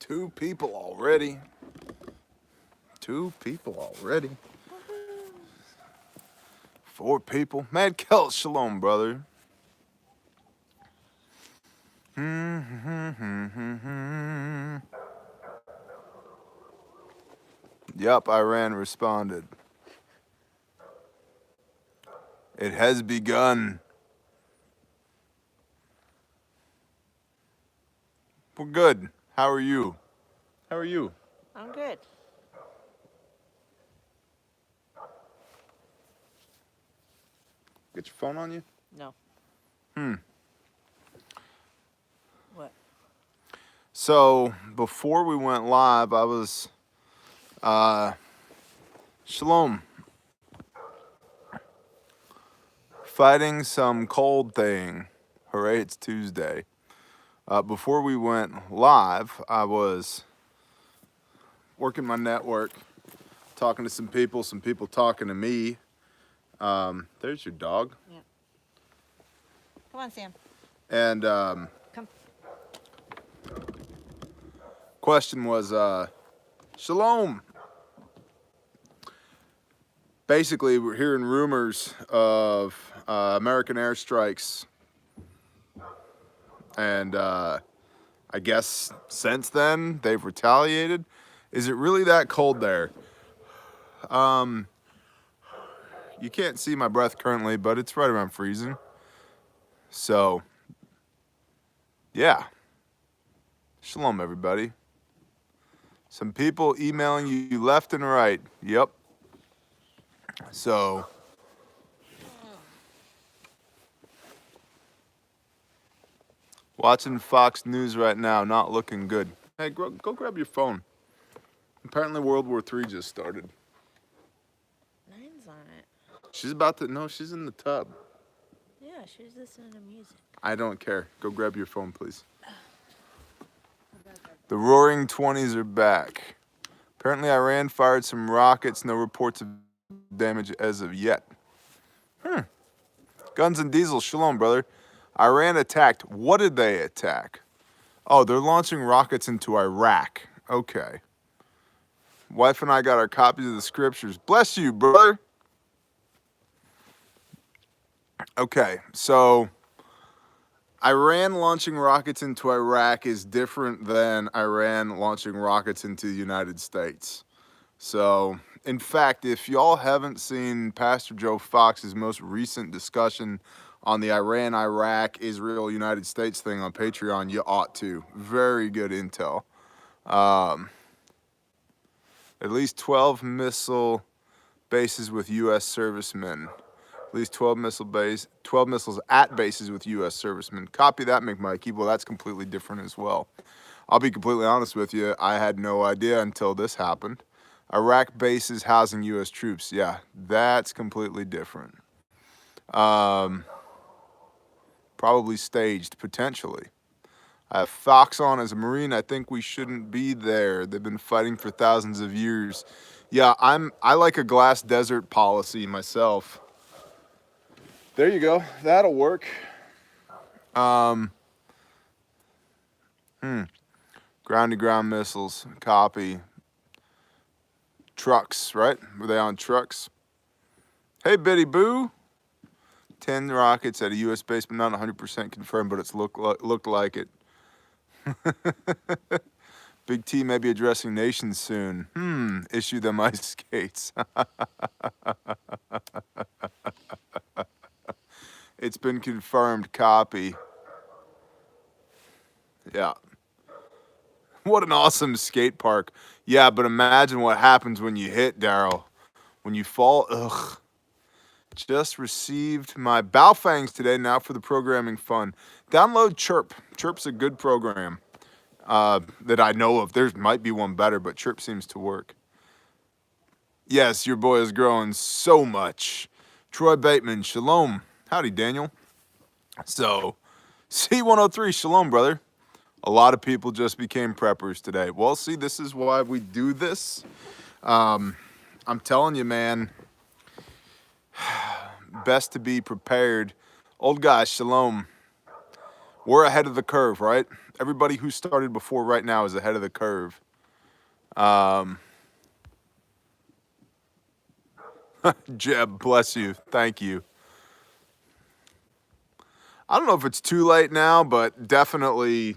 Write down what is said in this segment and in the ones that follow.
Two people already. Two people already. Four people. Mad Kelt, shalom, brother. Yup, Iran responded. It has begun. We're good. How are you? How are you? I'm good. Get your phone on you? No. What? So, before we went live, I was, shalom, fighting some cold thing. Hooray, it's Tuesday. Before we went live, I was working my network, talking to some people talking to me. There's your dog. Yeah. Come on, Sam. And Come. question was, shalom. Basically, we're hearing rumors of American airstrikes. And I guess since then, they've retaliated. Is it really that cold there? You can't see my breath currently, but it's right around freezing. So, yeah. Shalom, everybody. Some people emailing you left and right. Yep. So, watching Fox News right now, not looking good. Hey, go grab your phone. Apparently World War III just started. Nine's on it. She's about to, no, she's in the tub. Yeah, she's listening to music. I don't care. Go grab your phone, please. The Roaring 20s are back. Apparently Iran fired some rockets. No reports of damage as of yet. Guns and diesel, shalom, brother. Iran attacked. What did they attack? Oh, they're launching rockets into Iraq. Okay. Wife and I got our copies of the scriptures. Bless you, brother. Okay, so Iran launching rockets into Iraq is different than Iran launching rockets into the United States. So, in fact, if y'all haven't seen Pastor Joe Fox's most recent discussion on the Iran, Iraq, Israel, United States thing on Patreon, you ought to. Very good intel. At least 12 missile bases with U.S. servicemen. At least 12 missiles at bases with U.S. servicemen. Copy that, McMikey. Well, that's completely different as well. I'll be completely honest with you. I had no idea until this happened. Iraq bases housing U.S. troops. Yeah, that's completely different. Probably staged, potentially. I have Fox on as a Marine. I think we shouldn't be there. They've been fighting for thousands of years. Yeah, I like a glass desert policy myself. There you go. That'll work. Ground-to-ground missiles. Copy. Trucks, right? Were they on trucks? Hey, Bitty Boo. 10 rockets at a U.S. base, but not 100% confirmed, but it's looked like it. Big T may be addressing nations soon. Issue them ice skates. It's been confirmed. Copy. Yeah. What an awesome skate park. Yeah, but imagine what happens when you hit, Daryl. When you fall, ugh. Just received my Balfangs today, now for the programming fun. Download Chirp. Chirp's a good program that I know of. There might be one better, but Chirp seems to work. Yes, your boy is growing so much. Troy Bateman, shalom. Howdy, Daniel. So, C103, shalom, brother. A lot of people just became preppers today. Well, see, this is why we do this. I'm telling you, man, best to be prepared. Old guy, shalom. We're ahead of the curve, right? Everybody who started before right now is ahead of the curve. Jeb, bless you. Thank you. I don't know if it's too late now, but definitely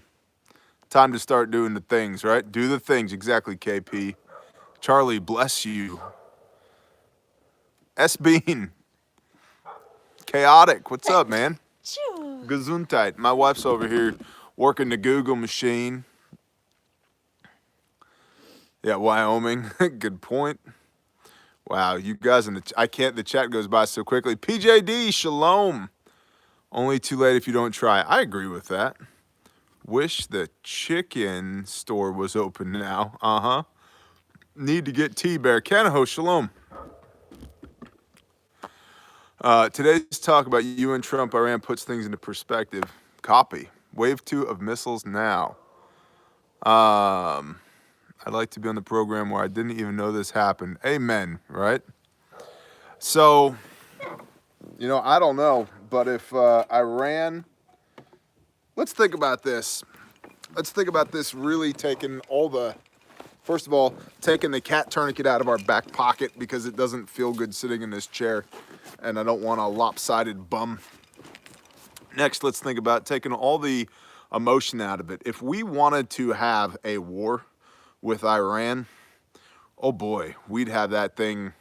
time to start doing the things, right? Do the things. Exactly, KP. Charlie, bless you. S Bean. Chaotic. What's up, man? Choo. Gesundheit. My wife's over here working the Google machine. Yeah, Wyoming. Good point. Wow, you guys in the chat goes by so quickly. PJD, shalom. Only too late if you don't try. I agree with that. Wish the chicken store was open now. Uh-huh. Need to get T-Bear. Kanaho, shalom. Today's talk about UN Trump Iran puts things into perspective. Copy. Wave 2 of missiles now. I'd like to be on the program where I didn't even know this happened. Amen, right? So, you know, I don't know, but if Iran, let's think about this. Let's think about this really taking all the, first of all, taking the cat tourniquet out of our back pocket because it doesn't feel good sitting in this chair and I don't want a lopsided bum. Next, let's think about taking all the emotion out of it. If we wanted to have a war with Iran, oh boy, we'd have that thing.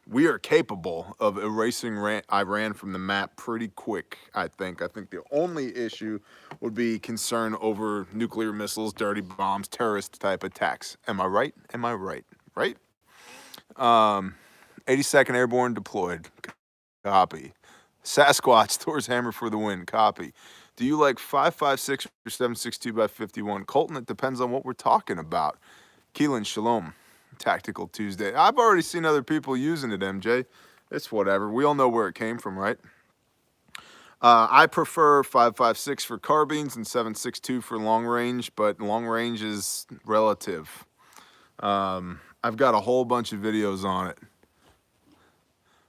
We are capable of erasing Iran from the map pretty quick, I think. I think the only issue would be concern over nuclear missiles, dirty bombs, terrorist type attacks. Am I right? Am I right? Right? 82nd Airborne deployed. Copy. Sasquatch, Thor's hammer for the win. Copy. Do you like 5.56 or 7.62 by 51? Colton, it depends on what we're talking about. Keelan, shalom. Tactical Tuesday. I've already seen other people using it, MJ. It's whatever. We all know where it came from, right? I prefer 5.56 for carbines and 7.62 for long range, but long range is relative. I've got a whole bunch of videos on it.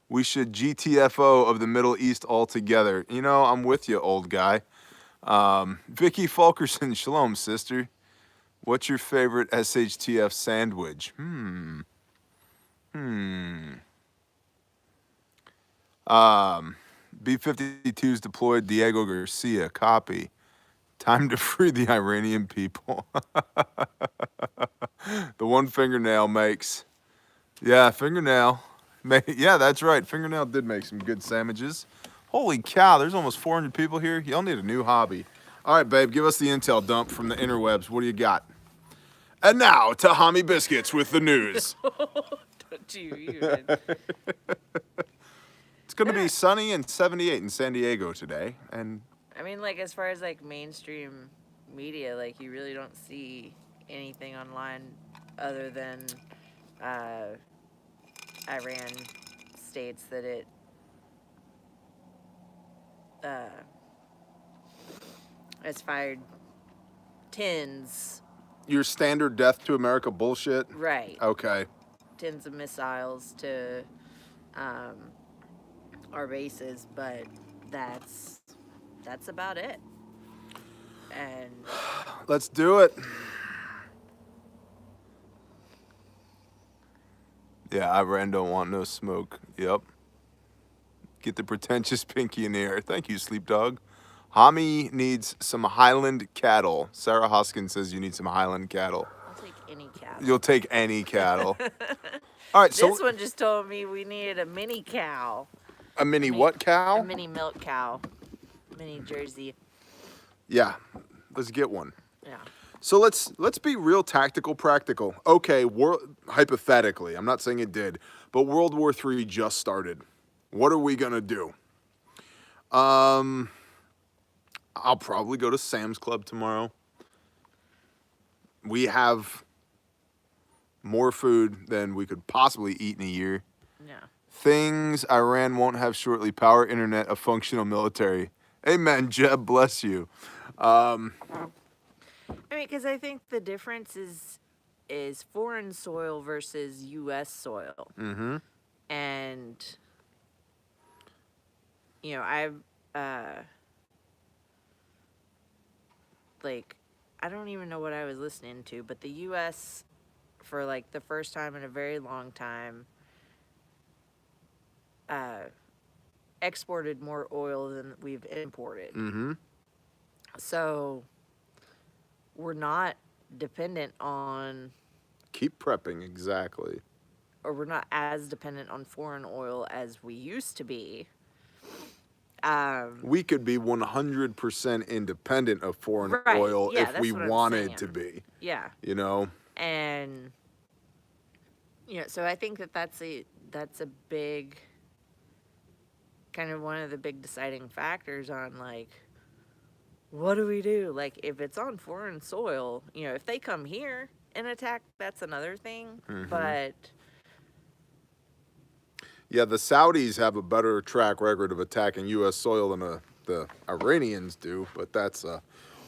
We should GTFO of the Middle East altogether. You know, I'm with you, old guy. Vicky Fulkerson, shalom, sister. What's your favorite SHTF sandwich? B-52's deployed. Diego Garcia, copy. Time to free the Iranian people. The one fingernail makes. Yeah, fingernail. Yeah, that's right. Fingernail did make some good sandwiches. Holy cow, there's almost 400 people here. Y'all need a new hobby. All right, babe, give us the intel dump from the interwebs. What do you got? And now, Tahami Biscuits with the news. Don't you even. It's going to be sunny and 78 in San Diego today. And I mean, like, as far as, like, mainstream media, like, you really don't see anything online other than Iran states that it has fired tens. your standard death to America bullshit? Right. Okay. Tens of missiles to our bases, but that's about it. And let's do it. Yeah, Iran don't want no smoke. Yep. Get the pretentious pinky in the air. Thank you, Sleep Dog. Hami needs some Highland cattle. Sarah Hoskins says you need some Highland cattle. I'll take any cattle. You'll take any cattle. All right, so this one just told me we needed a mini cow. A mini what cow? A mini milk cow. Mini Jersey. Yeah, let's get one. Yeah. So let's be real tactical, practical. Okay, hypothetically, I'm not saying it did, but World War III just started. What are we gonna do? I'll probably go to Sam's Club tomorrow. We have more food than we could possibly eat in a year. Yeah. Things Iran won't have shortly: power, internet, a functional military. Amen, Jeb, bless you. I mean, because I think the difference is foreign soil versus U.S. soil. Mm-hmm. And, you know, I've like, I don't even know what I was listening to, but the U.S., for like the first time in a very long time, exported more oil than we've imported. Mm-hmm. So we're not dependent on, Keep prepping, exactly. or we're not as dependent on foreign oil as we used to be. We could be 100% independent of foreign Right. oil Yeah, if that's we what I'm wanted saying. to be, Yeah. you know? And, so I think that's a big, kind of one of the big deciding factors on, like, what do we do? Like, if it's on foreign soil, if they come here and attack, that's another thing. But Yeah, the Saudis have a better track record of attacking U.S. soil than the Iranians do, but that's a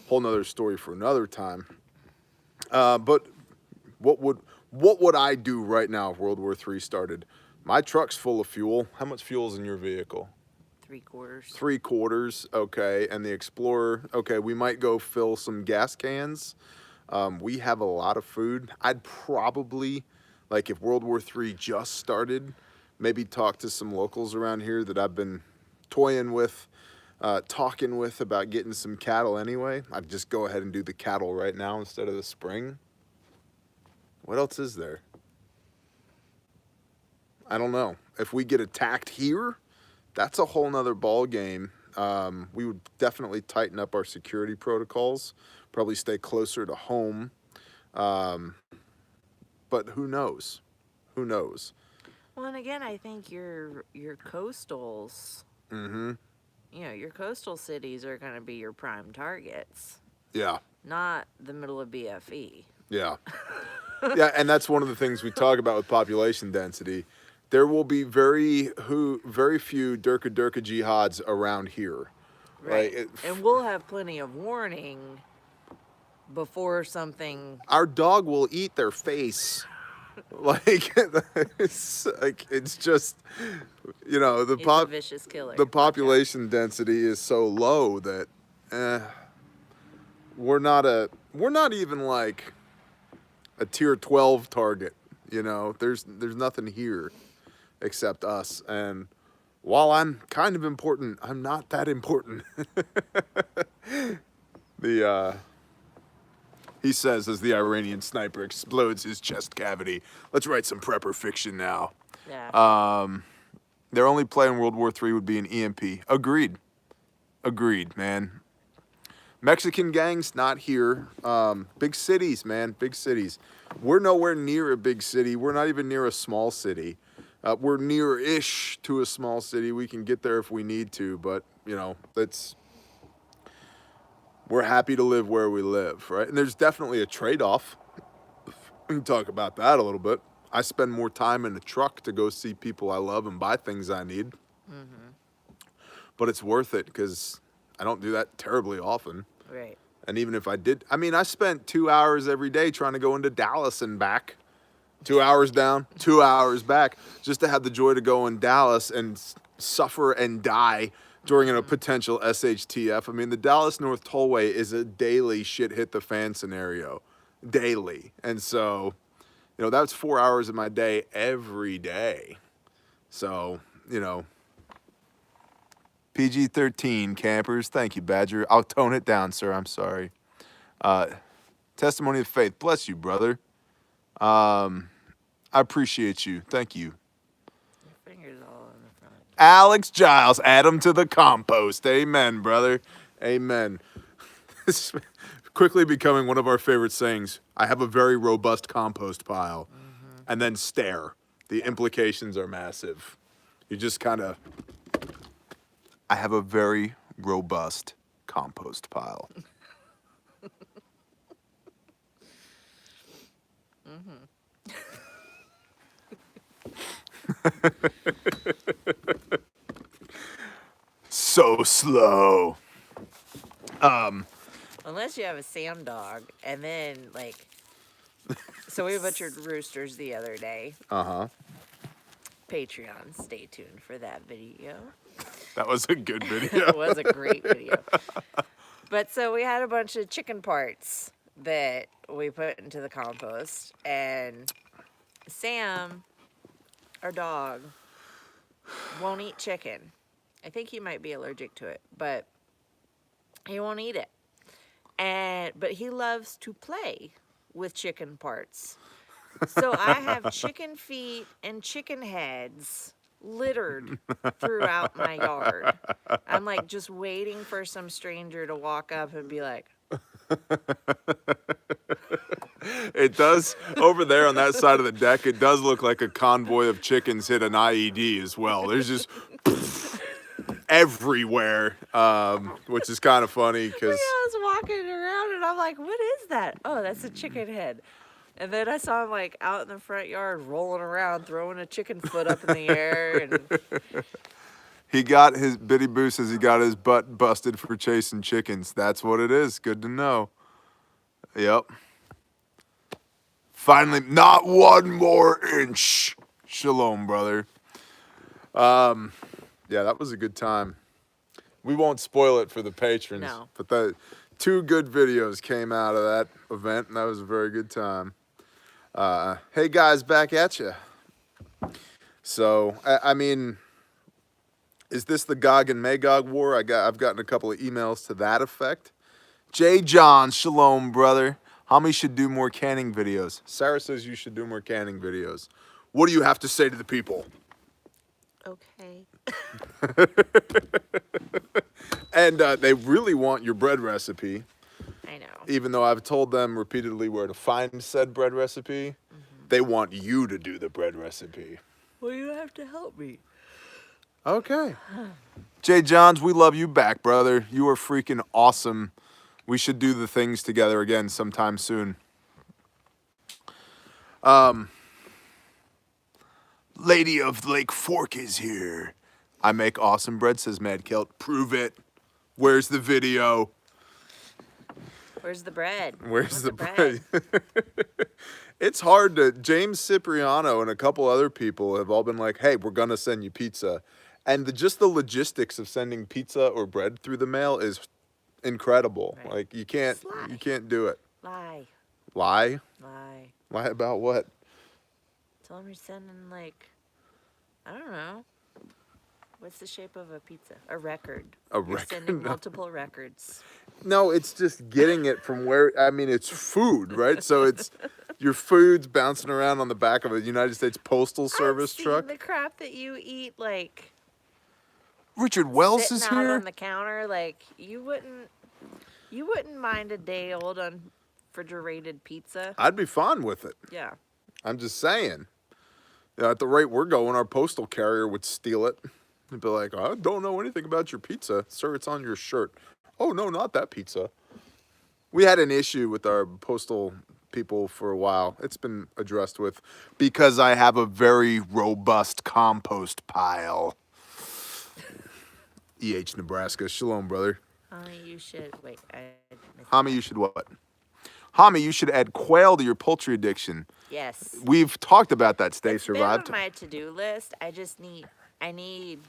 whole nother story for another time. But what would I do right now if World War III started? My truck's full of fuel. How much fuel is in your vehicle? 3/4. 3/4, okay. And the Explorer, okay, we might go fill some gas cans. We have a lot of food. I'd probably, like if World War III just started, maybe talk to some locals around here that I've been toying with, talking with about getting some cattle anyway. I'd just go ahead and do the cattle right now instead of the spring. What else is there? I don't know. If we get attacked here, that's a whole nother ball game. We would definitely tighten up our security protocols, probably stay closer to home. But who knows? Who knows? Well, and again, I think your coastals, Mm-hmm. your coastal cities are going to be your prime targets, Yeah. not the middle of BFE. Yeah. Yeah, and that's one of the things we talk about with population density. There will be very few Durka jihads around here. Right. Like And we'll have plenty of warning before something. our dog will eat their face. Like it's just He's a vicious killer. the population density is so low that we're not even like a tier 12 target, there's nothing here except us, and while I'm kind of important, I'm not that important. He says as the Iranian sniper explodes his chest cavity. Let's write some prepper fiction now. Yeah. Their only play in World War III would be an EMP. Agreed, man. Mexican gangs, not here. Big cities, man, big cities. We're nowhere near a big city. We're not even near a small city. We're near-ish to a small city. We can get there if we need to, but, we're happy to live where we live, right? And there's definitely a trade-off. We can talk about that a little bit. I spend more time in the truck to go see people I love and buy things I need. Mm-hmm. But it's worth it because I don't do that terribly often. Right. And even if I did, I spent 2 hours every day trying to go into Dallas and back. 2 hours down, 2 hours back, just to have the joy to go in Dallas and suffer and die during a potential SHTF. The Dallas North Tollway is a daily shit hit the fan scenario. Daily. And so, that's 4 hours of my day every day. So, PG-13 campers. Thank you, Badger. I'll tone it down, sir. I'm sorry. Testimony of faith. Bless you, brother. I appreciate you. Thank you. Your fingers all in the front. Alex Giles, add him to the compost. Amen, brother. Amen. This is quickly becoming one of our favorite sayings. I have a very robust compost pile. Mm-hmm. And then stare. The implications are massive. You just kind of... I have a very robust compost pile. Mm-hmm. So slow. Unless you have a Sam dog, and then so we butchered roosters the other day. Uh-huh. Patreon, stay tuned for that video. That was a good video. It was a great video. But so we had a bunch of chicken parts that we put into the compost, and Sam, our dog, won't eat chicken. I think he might be allergic to it, but he won't eat it. But he loves to play with chicken parts. So I have chicken feet and chicken heads littered throughout my yard. I'm like just waiting for some stranger to walk up and be like, It does, over there on that side of the deck, it does look like a convoy of chickens hit an IED as well. There's just everywhere, which is kind of funny because I was walking around and I'm like, what is that? Oh, that's a chicken head. And then I saw him like out in the front yard rolling around, throwing a chicken foot up in the air. And he got his, Biddy Boo says he got his butt busted for chasing chickens. That's what it is. Good to know. Yep. Finally, not one more inch. Shalom, brother. Yeah, that was a good time. We won't spoil it for the patrons. No. But the 2 good videos came out of that event, and that was a very good time. Hey guys, back at you. So, I mean, is this the Gog and Magog war? I've gotten a couple of emails to that effect. Jay John, shalom, brother. Homie should do more canning videos. Sarah says you should do more canning videos. What do you have to say to the people? okay. And they really want your bread recipe. I know. Even though I've told them repeatedly where to find said bread recipe, they want you to do the bread recipe. Well, you have to help me. Okay. Jay Johns, we love you back, brother. You are freaking awesome. We should do the things together again sometime soon. Lady of Lake Fork is here. I make awesome bread, says Mad Kilt. Prove it. Where's the video? Where's the bread? Where's the bread? It's hard to, James Cipriano and a couple other people have all been like, hey, we're going to send you pizza. And just the logistics of sending pizza or bread through the mail is incredible. Right. Like you can't do it. Lie. Lie? Lie. Lie about what? Tell them you're sending like, I don't know. What's the shape of a pizza? A record. You're sending multiple records. No, it's just getting it from where, I mean, it's food, right? So it's, your food's bouncing around on the back of a United States Postal Service truck. The crap that you eat, like, Richard Wells is sitting out here? on the counter, like, you wouldn't mind a day old unrefrigerated pizza. I'd be fine with it. Yeah. I'm just saying. You know, at the rate we're going, our postal carrier would steal it. They'd be like, I don't know anything about your pizza. Sir, it's on your shirt. Oh, no, not that pizza. We had an issue with our postal people for a while. It's been addressed with, because I have a very robust compost pile. EH, Nebraska. Shalom, brother. You should, wait. Hami, you should what? Hami, you should add quail to your poultry addiction. Yes. We've talked about that. Stay It's survived. been on my to-do list. I need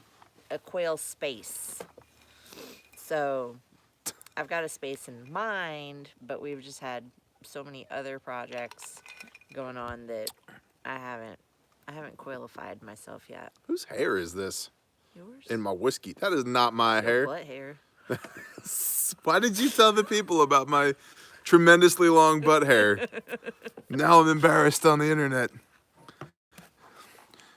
a quail space. So I've got a space in mind, but we've just had so many other projects going on that I haven't quailified myself yet. Whose hair is this? Yours? In my whiskey. That is not my hair. Butt hair. Why did you tell the people about my tremendously long butt hair? Now I'm embarrassed on the internet.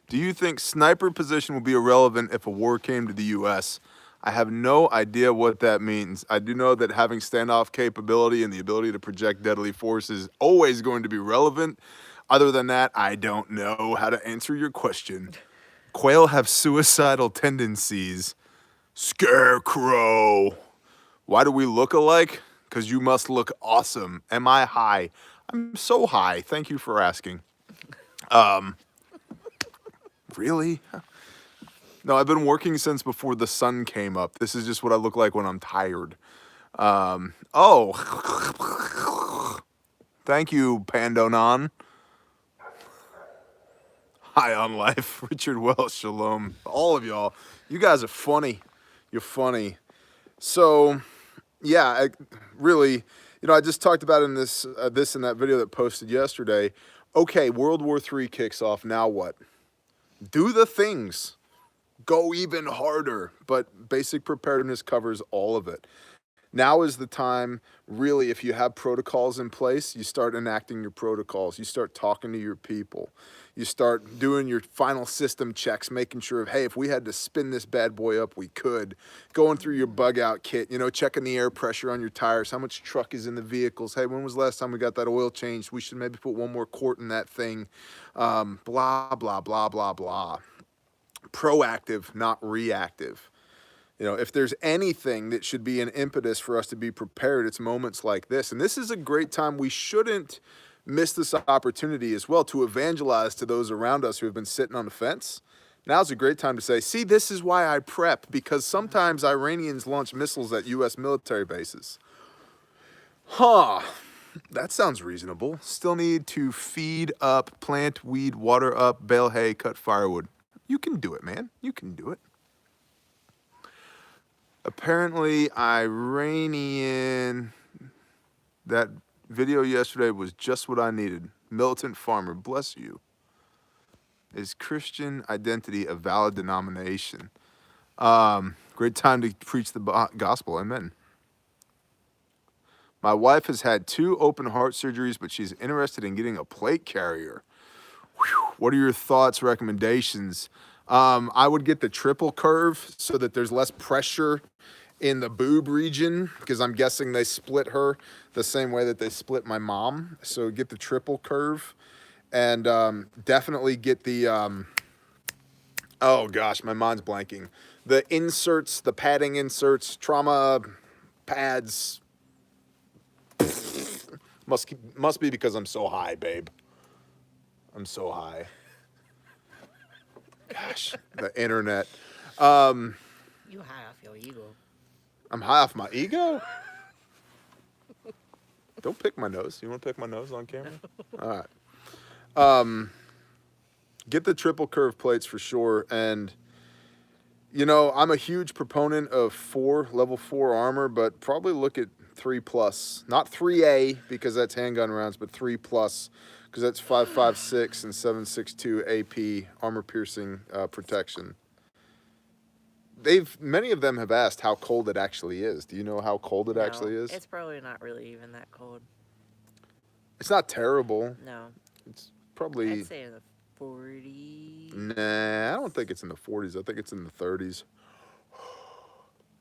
Do you think sniper position will be irrelevant if a war came to the U.S.? I have no idea what that means. I do know that having standoff capability and the ability to project deadly force is always going to be relevant. Other than that, I don't know how to answer your question. Quail have suicidal tendencies. Scarecrow. Why do we look alike? Because you must look awesome. Am I high? I'm so high. Thank you for asking. Really? No, I've been working since before the sun came up. This is just what I look like when I'm tired. Oh. Thank you, Pandonon. High on life. Richard Wells, shalom. All of y'all. You guys are funny. You're funny. So, Yeah, really, I just talked about in this in that video that posted yesterday. Okay, World War III kicks off. Now what? Do the things. Go even harder. But basic preparedness covers all of it. Now is the time, really, if you have protocols in place, you start enacting your protocols. You start talking to your people. You start doing your final system checks, making sure, hey, if we had to spin this bad boy up, we could. Going through your bug out kit, checking the air pressure on your tires, how much truck is in the vehicles. Hey, when was the last time we got that oil changed? We should maybe put one more quart in that thing. Blah, blah, blah, blah, blah. Proactive, not reactive. If there's anything that should be an impetus for us to be prepared, it's moments like this. And this is a great time. We shouldn't miss this opportunity as well to evangelize to those around us who have been sitting on the fence. Now's a great time to say, see, this is why I prep, because sometimes Iranians launch missiles at U.S. military bases. Huh. That sounds reasonable. Still need to feed up, plant, weed, water up, bale hay, cut firewood. You can do it, man. You can do it. Apparently, Iranian, that video yesterday was just what I needed. Militant farmer, bless you. Is Christian identity a valid denomination? Great time to preach the gospel, amen. My wife has had 2 open heart surgeries, but she's interested in getting a plate carrier. Whew. What are your thoughts, recommendations? I would get the triple curve so that there's less pressure in the boob region, because I'm guessing they split her the same way that they split my mom. So get the triple curve, and definitely get the, oh gosh, my mind's blanking. The inserts, the padding inserts, trauma pads. Must be because I'm so high, babe. I'm so high. Gosh, the internet. You high off your ego. I'm high off my ego? Don't pick my nose. You want to pick my nose on camera? All right. Get the triple curve plates for sure. And, I'm a huge proponent of level 4 armor, but probably look at 3+. Not 3A, because that's handgun rounds, but 3+, because that's 5.56 and 7.62 AP armor piercing protection. Many of them have asked how cold it actually is. Do you know how cold it actually is? It's probably not really even that cold. It's not terrible. No. It's probably... I'd say in the 40s. Nah, I don't think it's in the 40s. I think it's in the 30s.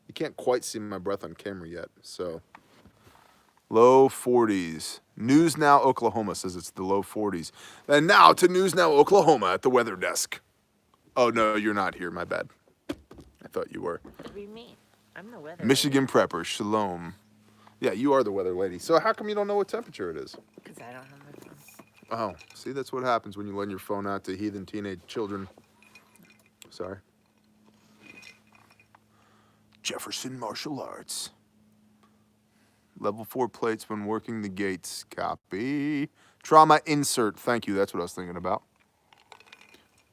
You can't quite see my breath on camera yet, so... Low 40s. News Now Oklahoma says it's the low 40s. And now to News Now Oklahoma at the weather desk. Oh, no, you're not here. My bad. I thought you were. That'd be me. I'm the weather Michigan lady. Prepper, shalom. Yeah, you are the weather lady. So how come you don't know what temperature it is? Because I don't have my phone. Oh, see, that's what happens when you lend your phone out to heathen teenage children. Sorry. Jefferson Martial Arts. Level 4 plates when working the gates. Copy. Trauma insert. Thank you. That's what I was thinking about.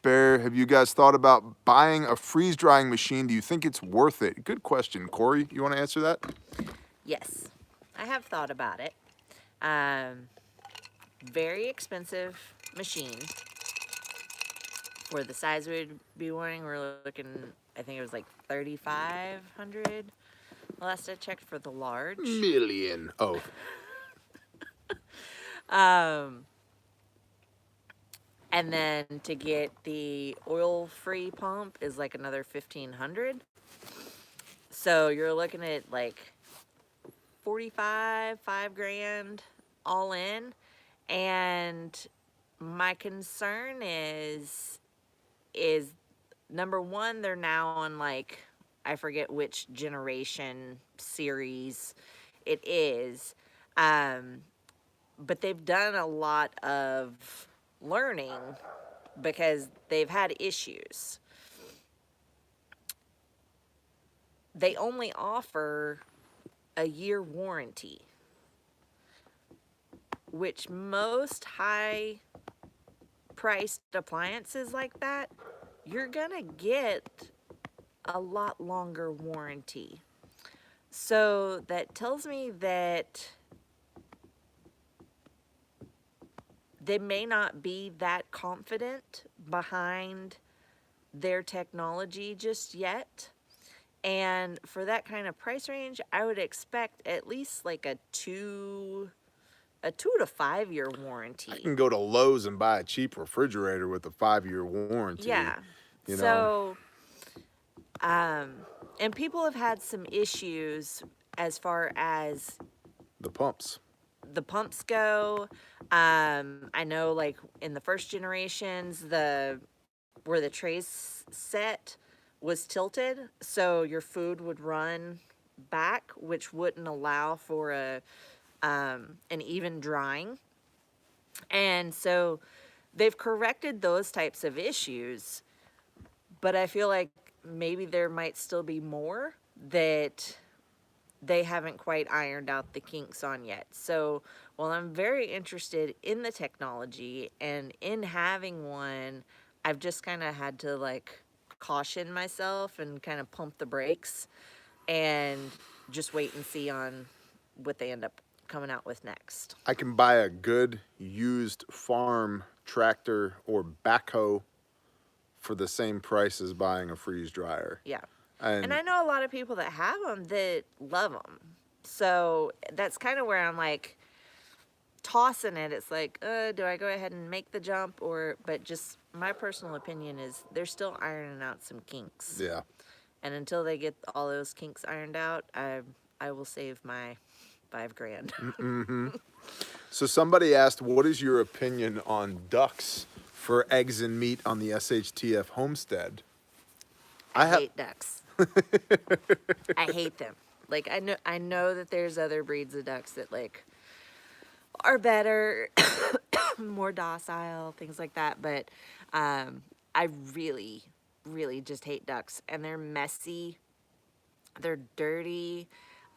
Bear, have you guys thought about buying a freeze-drying machine? Do you think it's worth it? Good question. Corey, you want to answer that? Yes, I have thought about it. Very expensive machine. For the size we'd be wanting, we're looking, I think it was like $3,500. Last I checked for the large. Million. Oh. And then to get the oil-free pump is like another $1,500. So you're looking at like 45, $5,000 all in. And my concern is number one, they're now on like, I forget which generation series it is. But they've done a lot of learning because they've had issues. They only offer a year warranty, which most high priced appliances like that, you're gonna get a lot longer warranty. So that tells me that they may not be that confident behind their technology just yet. And for that kind of price range, I would expect at least like a 2 to 5 year I warranty. can go to Lowe's and buy a cheap refrigerator with a 5-year warranty. Yeah. You know, So, and people have had some issues as far as the pumps. the pumps go. I know, like in the first generations, where the trays set was tilted, so your food would run back, which wouldn't allow for an even drying. And so they've corrected those types of issues, but I feel like maybe there might still be more that they haven't quite ironed out the kinks on yet. So while I'm very interested in the technology and in having one, I've just kind of had to like caution myself and kind of pump the brakes and just wait and see on what they end up coming out with next. I can buy a good used farm tractor or backhoe for the same price as buying a freeze dryer. Yeah. And And I know a lot of people that have them that love them. So that's kind of where I'm like tossing it. It's like, do I go ahead and make the jump, but just my personal opinion is they're still ironing out some kinks. yeah, And until they get all those kinks ironed out, I will save my $5,000. so somebody asked, what is your opinion on ducks for eggs and meat on the SHTF Homestead? I hate ducks. I hate them. Like I know that there's other breeds of ducks that like are better, more docile, things like that. But I really, really just hate ducks, and they're messy. They're dirty.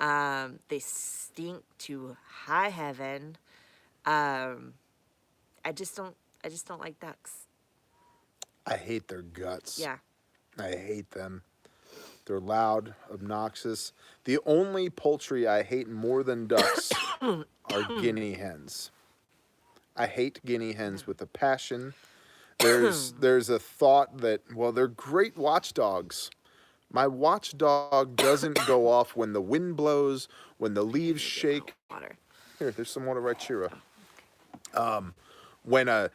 They stink to high heaven. I just don't like ducks. I hate their guts. Yeah. I hate them. They're loud, obnoxious. The only poultry I hate more than ducks are guinea hens. I hate guinea hens with a passion. There's a thought that, well, they're great watchdogs. My watchdog doesn't go off when the wind blows, when the leaves shake. Water. Here, there's some water right here. When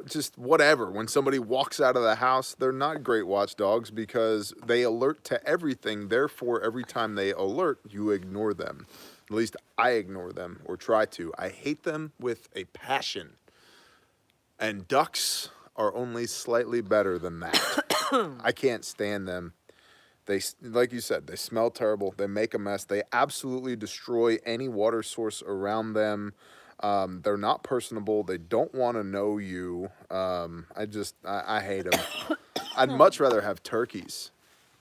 just whatever. When somebody walks out of the house, they're not great watchdogs because they alert to everything. Therefore, every time they alert, you ignore them. At least I ignore them or try to. I hate them with a passion. And ducks are only slightly better than that. I can't stand them. They, like you said, they smell terrible. They make a mess. They absolutely destroy any water source around them. They're not personable. They don't want to know you. I hate them. I'd much rather have turkeys.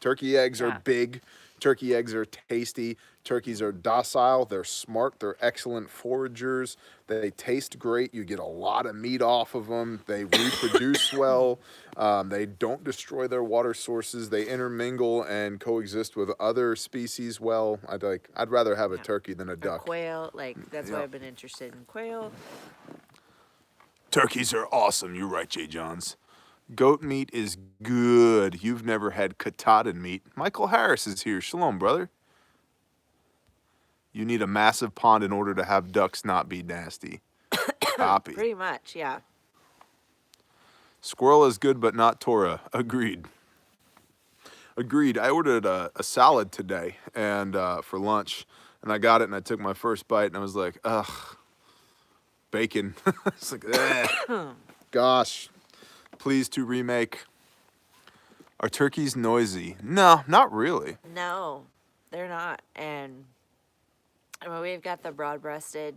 Turkey eggs are big. Turkey eggs are tasty. Turkeys are docile. They're smart. They're excellent foragers. They taste great. You get a lot of meat off of them. They reproduce well. They don't destroy their water sources. They intermingle and coexist with other species well. I'd rather have a turkey than a duck. Quail, that's why I've been interested in quail. Turkeys are awesome. You're right, Jay Johns. Goat meat is good. You've never had katahdin meat. Michael Harris is here. Shalom, brother. You need a massive pond in order to have ducks not be nasty. Copy. Pretty much, yeah. Squirrel is good, but not Torah. Agreed. Agreed. I ordered a salad today and for lunch, and I got it, and I took my first bite, and I was like, ugh, bacon. It's like, gosh. Please to remake. Are turkeys noisy? No, not really. No, they're not. And I mean, we've got the broad-breasted,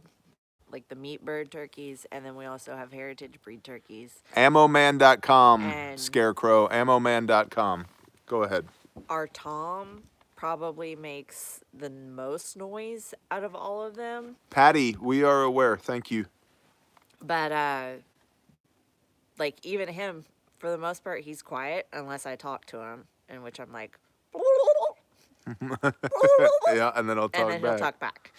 like the meat bird turkeys, and then we also have heritage breed turkeys. Ammoman.com, And Scarecrow, ammoman.com. Go ahead. our Tom probably makes the most noise out of all of them. Patty, we are aware. Thank you. But, like, even him, for the most part, he's quiet unless I talk to him, in which I'm like, Yeah, and then I'll talk and then he'll back. talk back.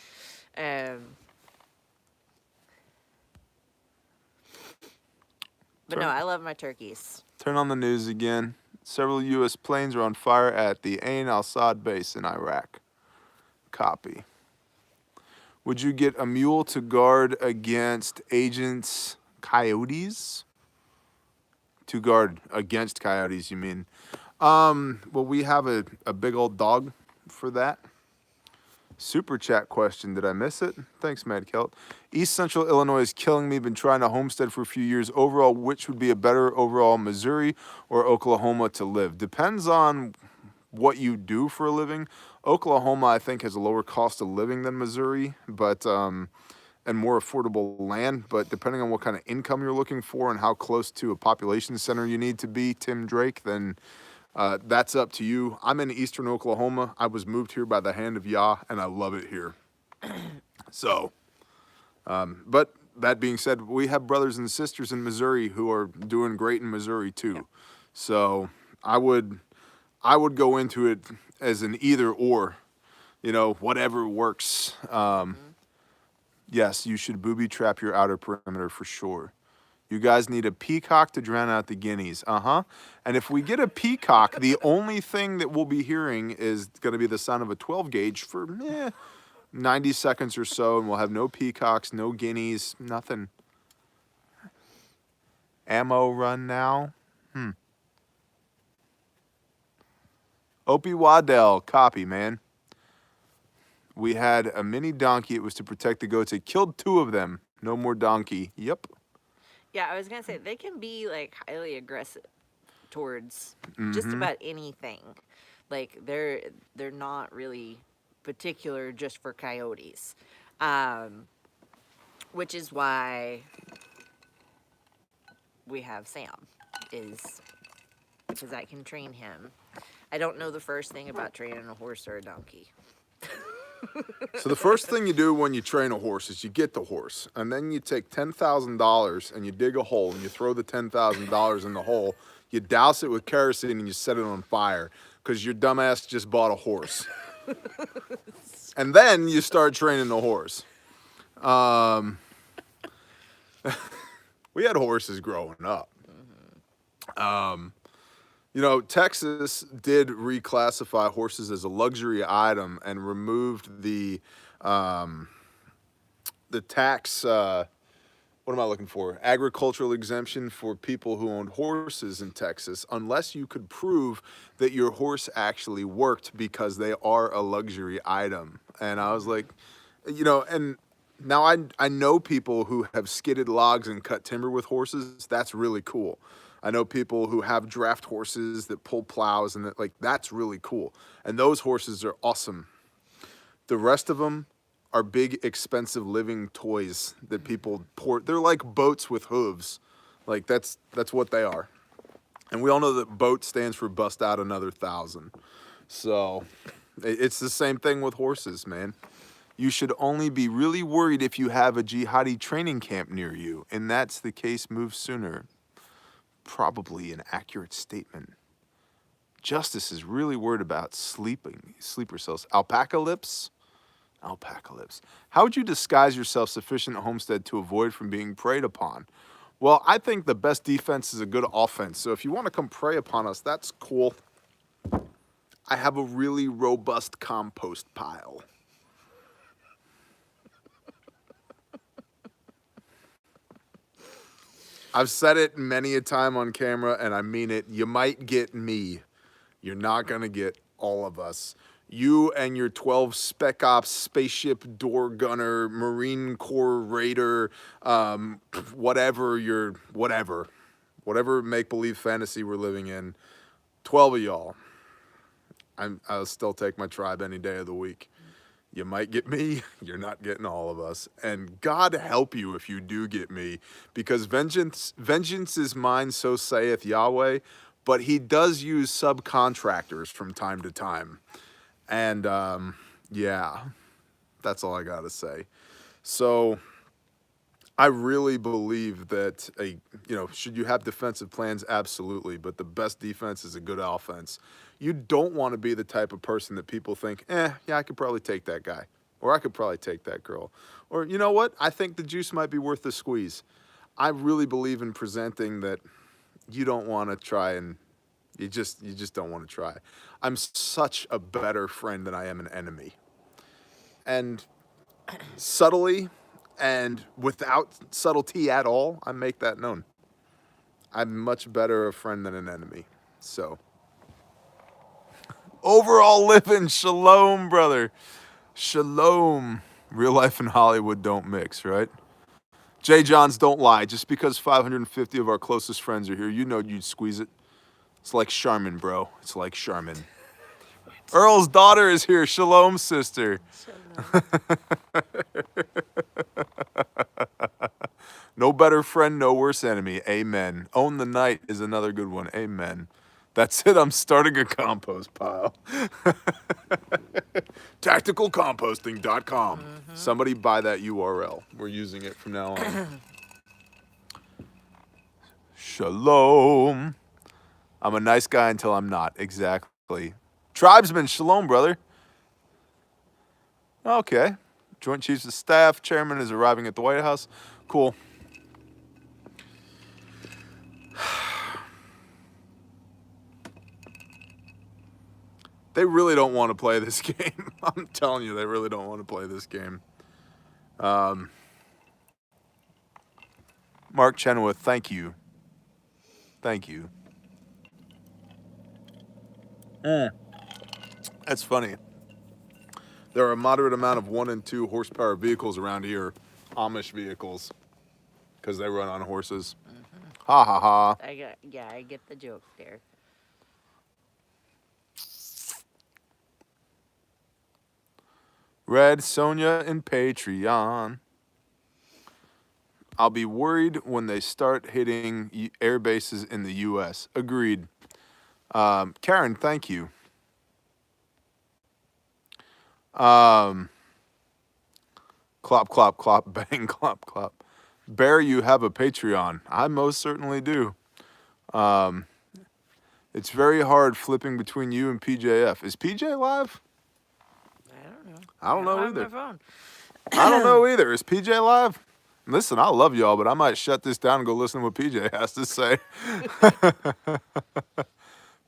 But no, I love my turkeys. Turn on the news again. Several U.S. planes are on fire at the Ain al-Assad base in Iraq. Copy. Would you get a mule to guard against agents' coyotes? To guard against coyotes, you mean? Well, we have a big old dog for that. Super chat question. Did I miss it? Thanks, Mad Kelt. East Central Illinois is killing me. Been trying to homestead for a few years. Overall, which would be a better overall, Missouri or Oklahoma to live? Depends on what you do for a living. Oklahoma, I think, has a lower cost of living than Missouri, but and more affordable land. But depending on what kind of income you're looking for and how close to a population center you need to be, Tim Drake, then that's up to you. I'm in eastern Oklahoma. I was moved here by the hand of Yah, and I love it here. So, but that being said, we have brothers and sisters in Missouri who are doing great in Missouri too. Yep. So I would go into it as an either or, whatever works. Yes, you should booby trap your outer perimeter for sure. You guys need a peacock to drown out the guineas. And if we get a peacock, the only thing that we'll be hearing is going to be the sound of a 12 gauge for 90 seconds or so, and we'll have no peacocks, no guineas, nothing. Ammo run now. Opie Waddell, copy, man. We had a mini donkey. It was to protect the goats. It killed 2 of them. No more donkey. Yep. Yeah, I was gonna say they can be like highly aggressive towards just about anything. Like they're not really particular just for coyotes, which is why we have Sam, is because I can train him. I don't know the first thing about training a horse or a donkey. So the first thing you do when you train a horse is you get the horse, and then you take $10,000 and you dig a hole and you throw the $10,000 in the hole. You douse it with kerosene and you set it on fire because your dumbass just bought a horse. And then you start training the horse. We had horses growing up. Texas did reclassify horses as a luxury item and removed the tax, what am I looking for? Agricultural exemption for people who owned horses in Texas, unless you could prove that your horse actually worked because they are a luxury item. And I was like, and now I know people who have skidded logs and cut timber with horses. That's really cool. I know people who have draft horses that pull plows, and that's really cool. And those horses are awesome. The rest of them are big, expensive living toys that people pour. They're like boats with hooves. Like that's what they are. And we all know that boat stands for bust out another 1,000. So it's the same thing with horses, man. You should only be really worried if you have a jihadi training camp near you. And that's the case, move sooner. Probably an accurate statement. Justice is really worried about sleeper cells. Alpaca lips. How would you disguise yourself sufficient at Homestead to avoid from being preyed upon? Well, I think the best defense is a good offense. So if you want to come prey upon us, that's cool. I have a really robust compost pile. I've said it many a time on camera, and I mean it. You might get me. You're not going to get all of us. You and your 12 Spec Ops, spaceship door gunner, Marine Corps Raider, whatever make-believe fantasy we're living in, 12 of y'all. I'll still take my tribe any day of the week. You might get me, you're not getting all of us. And God help you if you do get me, because vengeance is mine, so saith Yahweh, but he does use subcontractors from time to time. And yeah, that's all I gotta say. So I really believe that should you have defensive plans? Absolutely. But the best defense is a good offense. You don't want to be the type of person that people think, yeah, I could probably take that guy, or I could probably take that girl, or you know what? I think the juice might be worth the squeeze. I really believe in presenting that you don't want to try and you just don't want to try. I'm such a better friend than I am an enemy. And subtly and without subtlety at all, I make that known. I'm much better a friend than an enemy. So, overall living, shalom, brother. Shalom. Real life and Hollywood don't mix, right? J. Johns, don't lie. Just because 550 of our closest friends are here, you know you'd squeeze it. It's like Charmin, bro. It's like Charmin. Earl's daughter is here. Shalom, sister. Shalom. No better friend, no worse enemy. Amen. Own the night is another good one. Amen. That's it. I'm starting a compost pile. Tacticalcomposting.com. Somebody buy that URL. We're using it from now on. Shalom. I'm a nice guy until I'm not. Exactly. Tribesman, shalom, brother. Okay. Joint Chiefs of Staff Chairman is arriving at the White House. Cool. They really don't want to play this game. I'm telling you, they really don't want to play this game. Mark Chenoweth, thank you. Thank you. That's funny. There are a moderate amount of 1 and 2 horsepower vehicles around here, Amish vehicles, because they run on horses. Ha ha ha. I get the joke there. Red, Sonia, and Patreon. I'll be worried when they start hitting air bases in the U.S. Agreed. Karen, thank you. Clop, clop, clop, bang, clop, clop. Bear, you have a Patreon. I most certainly do. It's very hard flipping between you and PJF. Is PJ live? I don't know. I don't know have either. my phone. I don't know either. Is PJ live? Listen, I love y'all, but I might shut this down and go listen to what PJ has to say.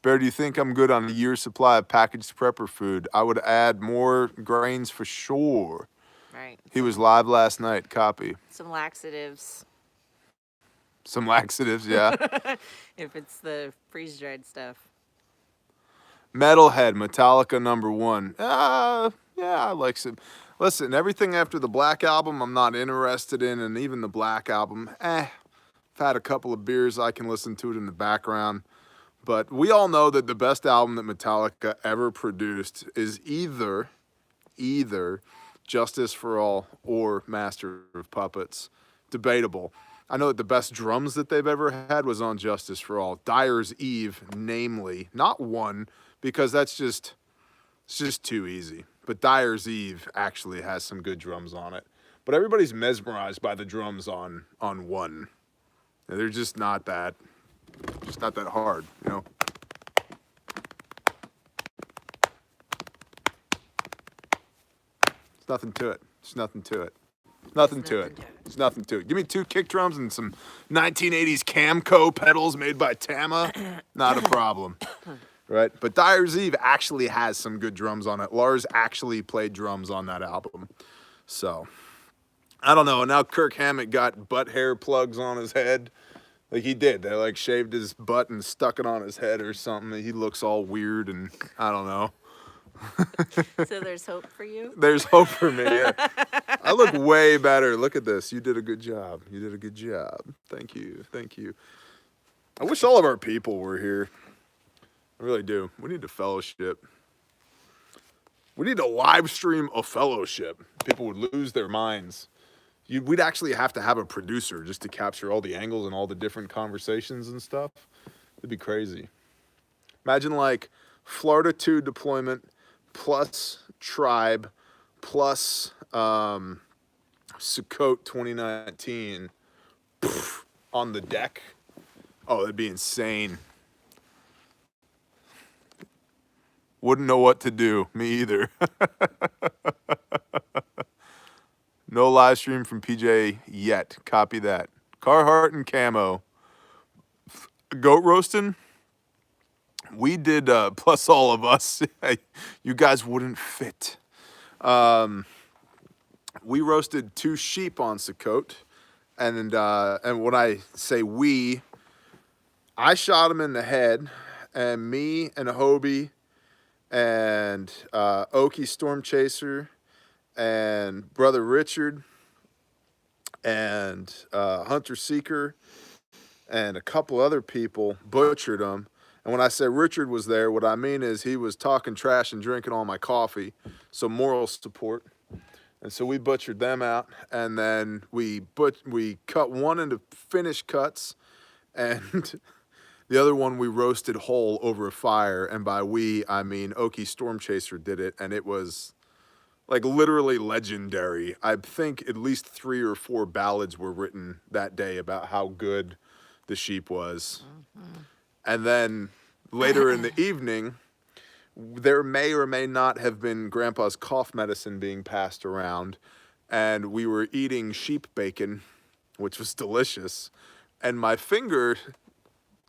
Bear, do you think I'm good on a year's supply of packaged prepper food? I would add more grains for sure. Right. He was live last night. Copy. Some laxatives. Some laxatives, yeah. If it's the freeze-dried stuff. Metalhead, Metallica #1. Yeah, I like some. Listen, everything after the Black Album I'm not interested in, and even the Black Album, I've had a couple of beers, I can listen to it in the background. But we all know that the best album that Metallica ever produced is either Justice for All or Master of Puppets. Debatable. I know that the best drums that they've ever had was on Justice for All. Dyer's Eve, namely. Not one, because it's just too easy. But Dyer's Eve actually has some good drums on it. But everybody's mesmerized by the drums on one. They're just not that hard, you know. There's nothing to it. There's nothing to it. Nothing to it. There's nothing to it. Give me 2 kick drums and some 1980s Camco pedals made by Tama. Not a problem. Right? But Dyer's Eve actually has some good drums on it. Lars actually played drums on that album. So, I don't know. Now Kirk Hammett got butt hair plugs on his head. Like he did. They like shaved his butt and stuck it on his head or something. He looks all weird and I don't know. So there's hope for you? There's hope for me. Yeah. I look way better. Look at this. You did a good job. You did a good job. Thank you. Thank you. I wish all of our people were here. I really do. We need a fellowship. We need to live stream a fellowship. People would lose their minds. We'd actually have to have a producer just to capture all the angles and all the different conversations and stuff. It'd be crazy. Imagine like Florida 2 deployment plus tribe plus Sukkot 2019 on the deck. Oh, that'd be insane. Wouldn't know what to do. Me either. No live stream from PJ yet. Copy that. Carhartt and camo. Goat roasting. We did, plus all of us. You guys wouldn't fit. We roasted 2 sheep on Sukkot. And when I say we, I shot him in the head. And me and Hobie and Okie Storm Chaser and Brother Richard and Hunter Seeker and a couple other people butchered them. And when I say Richard was there, what I mean is he was talking trash and drinking all my coffee. So moral support. And so we butchered them out. And then we cut one into finished cuts. And the other one we roasted whole over a fire. And by we, I mean Okie Storm Chaser did it. And it was like literally legendary. I think at least 3 or 4 ballads were written that day about how good the sheep was. And then later in the evening, there may or may not have been Grandpa's cough medicine being passed around, and we were eating sheep bacon, which was delicious. And my finger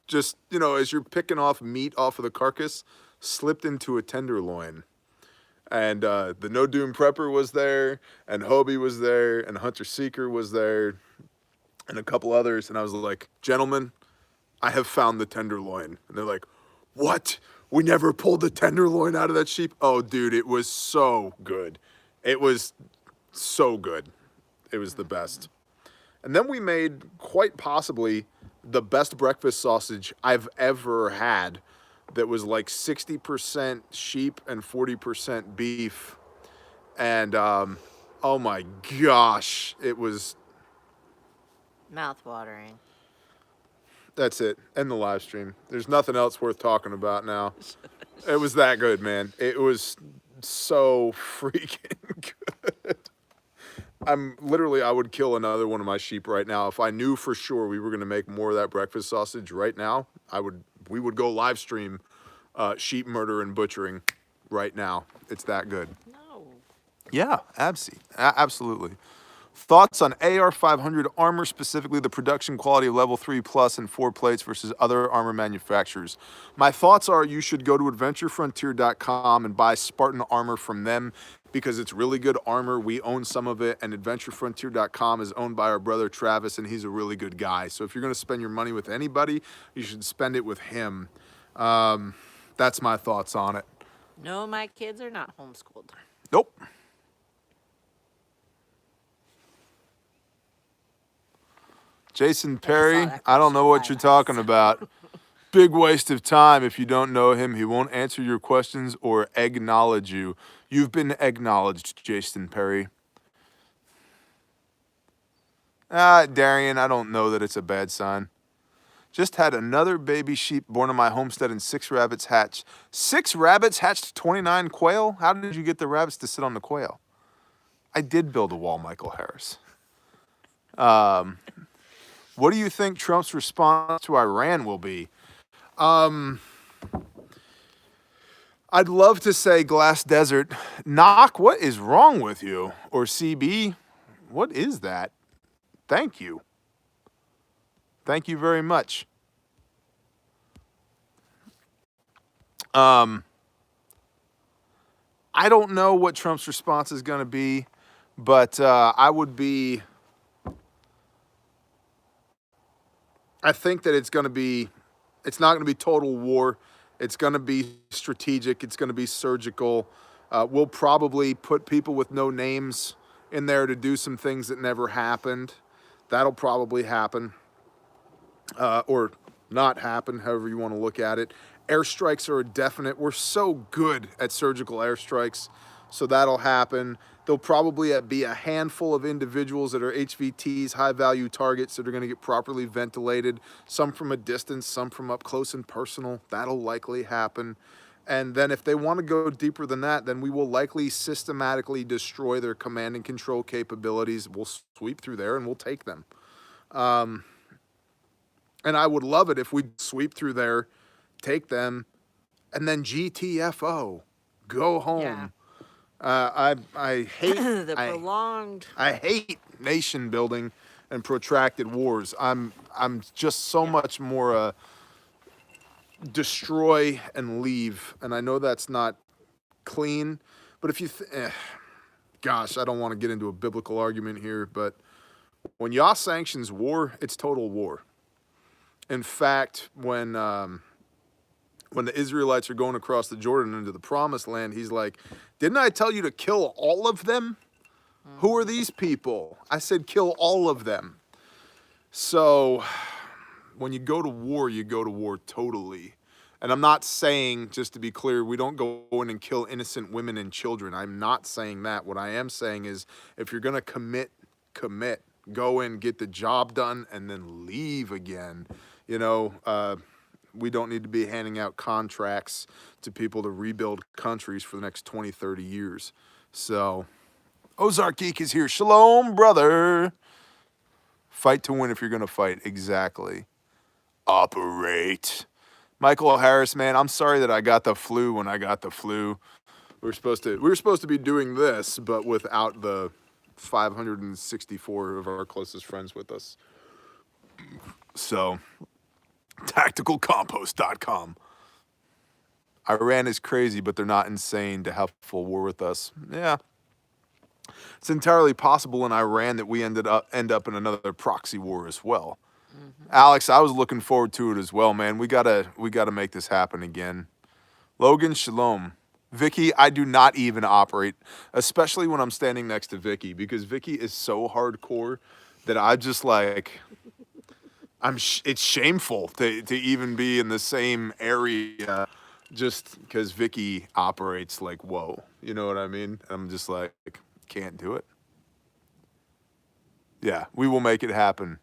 just, you know, as you're picking off meat off of the carcass, slipped into a tenderloin. And the No Doom Prepper was there, and Hobie was there, and Hunter Seeker was there, and a couple others. And I was like, gentlemen, I have found the tenderloin. And they're like, what? We never pulled the tenderloin out of that sheep? Oh, dude, it was so good. It was so good. It was the best. And then we made quite possibly the best breakfast sausage I've ever had that was like 60% sheep and 40% beef. And oh my gosh, it was... Mouth-watering. That's it. End the live stream. There's nothing else worth talking about now. It was that good, man. It was so freaking good. I would kill another one of my sheep right now. If I knew for sure we were going to make more of that breakfast sausage right now, we would go live stream sheep murder and butchering right now. It's that good. No. Yeah, absolutely. Thoughts on AR-500 armor, specifically the production quality of level 3 plus and 4 plates versus other armor manufacturers. My thoughts are you should go to adventurefrontier.com and buy Spartan armor from them because it's really good armor. We own some of it, and adventurefrontier.com is owned by our brother Travis, and he's a really good guy. So if you're going to spend your money with anybody, you should spend it with him. That's my thoughts on it. No, my kids are not homeschooled. Nope. Jason Perry, I don't know what you're talking about. Big waste of time. If you don't know him, he won't answer your questions or acknowledge you. You've been acknowledged, Jason Perry. Darian, I don't know that it's a bad sign. Just had another baby sheep born on my homestead and 6 rabbits hatched. 6 rabbits hatched 29 quail? How did you get the rabbits to sit on the quail? I did build a wall, Michael Harris. What do you think Trump's response to Iran will be? I'd love to say glass desert. Knock, what is wrong with you? Or CB, what is that? Thank you. Thank you very much. I don't know what Trump's response is going to be, but I think that it's not going to be total war. It's going to be strategic. It's going to be surgical. We'll probably put people with no names in there to do some things that never happened. That'll probably happen. Or not happen, however you want to look at it. Airstrikes are a definite. We're so good at surgical airstrikes, so that'll happen. There'll probably be a handful of individuals that are HVTs, high-value targets that are going to get properly ventilated, some from a distance, some from up close and personal. That'll likely happen. And then if they want to go deeper than that, then we will likely systematically destroy their command and control capabilities. We'll sweep through there and we'll take them. And I would love it if we'd sweep through there, take them, and then GTFO, go home. I hate the prolonged. I hate nation building and protracted wars. I'm just so much more destroy and leave, and I know that's not clean, but if you gosh, I don't want to get into a biblical argument here, but when Yah sanctions war, it's total war. In fact, when the Israelites are going across the Jordan into the promised land, he's like, didn't I tell you to kill all of them? Who are these people? I said kill all of them. So when you go to war totally. And I'm not saying, just to be clear, we don't go in and kill innocent women and children. I'm not saying that. What I am saying is, if you're going to commit. Go in, get the job done, and then leave again. You know, we don't need to be handing out contracts to people to rebuild countries for the next 20, 30 years. So, Ozark Geek is here. Shalom, brother. Fight to win if you're going to fight. Exactly. Operate. Michael Harris, man, I'm sorry that I got the flu when I got the flu. We were supposed to be doing this, but without the 564 of our closest friends with us. So, tacticalcompost.com. Iran is crazy, but they're not insane to have full war with us. Yeah. It's entirely possible in Iran that we end up in another proxy war as well. Mm-hmm. Alex, I was looking forward to it as well, man. We gotta make this happen again. Logan, shalom. Vicky, I do not even operate, especially when I'm standing next to Vicky, because Vicky is so hardcore that I just like, it's shameful to even be in the same area just because Vicky operates like, whoa, you know what I mean? I'm just like, can't do it. Yeah, we will make it happen.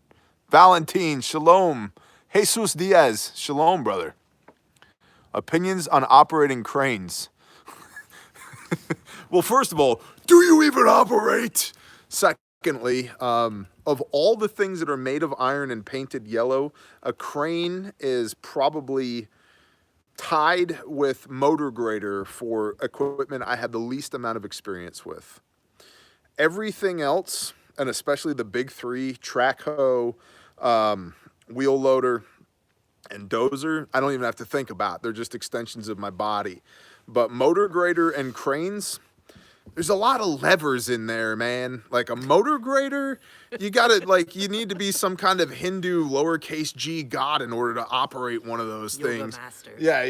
Valentine, shalom. Jesus Diaz, shalom, brother. Opinions on operating cranes. Well, first of all, do you even operate? Secondly, of all the things that are made of iron and painted yellow, a crane is probably tied with motor grader for equipment I had the least amount of experience with. Everything else, and especially the big three, track hoe, wheel loader, and dozer, I don't even have to think about. They're just extensions of my body. But motor grader and cranes, there's a lot of levers in there, man. Like a motor grader, you need to be some kind of Hindu lowercase g god in order to operate one of those things. Master. Yeah,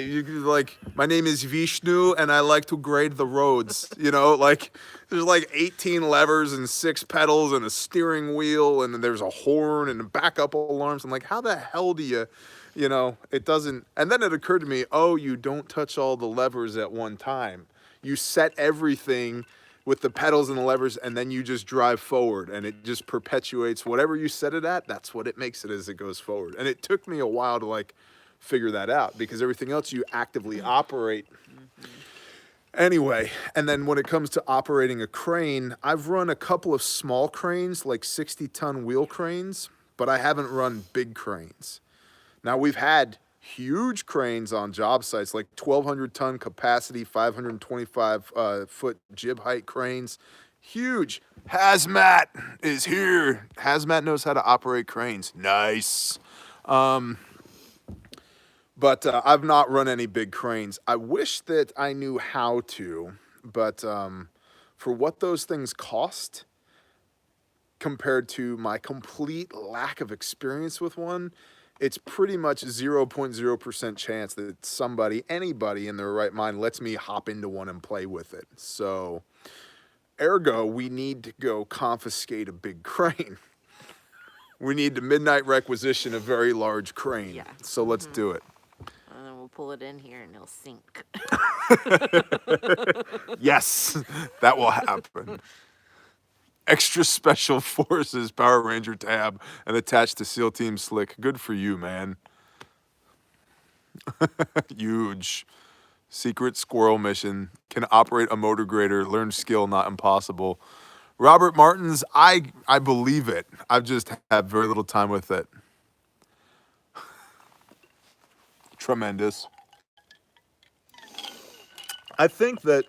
like, my name is Vishnu and I like to grade the roads. You know, like there's like 18 levers and 6 pedals and a steering wheel, and then there's a horn and backup alarms. I'm like, how the hell do you know, it doesn't. And then it occurred to me, oh, you don't touch all the levers at one time. You set everything with the pedals and the levers, and then you just drive forward, and it just perpetuates whatever you set it at. That's what it makes it as it goes forward. And it took me a while to like figure that out, because everything else you actively operate. Anyway, and then when it comes to operating a crane, I've run a couple of small cranes, like 60-ton wheel cranes, but I haven't run big cranes. Now, we've had huge cranes on job sites, like 1,200-ton capacity, 525-foot jib height cranes. Huge. Hazmat is here. Hazmat knows how to operate cranes. Nice. But I've not run any big cranes. I wish that I knew how to, but for what those things cost compared to my complete lack of experience with one, it's pretty much 0.0% chance that anybody in their right mind lets me hop into one and play with it. So, ergo, we need to go confiscate a big crane. We need to midnight requisition a very large crane. Yeah. So let's do it. And then we'll pull it in here and it'll sink. Yes, that will happen. Extra Special Forces Power Ranger tab and attached to SEAL Team Slick. Good for you, man. Huge. Secret squirrel mission. Can operate a motor grader. Learn skill, not impossible. Robert Martin's, I believe it. I've just had very little time with it. Tremendous. I think that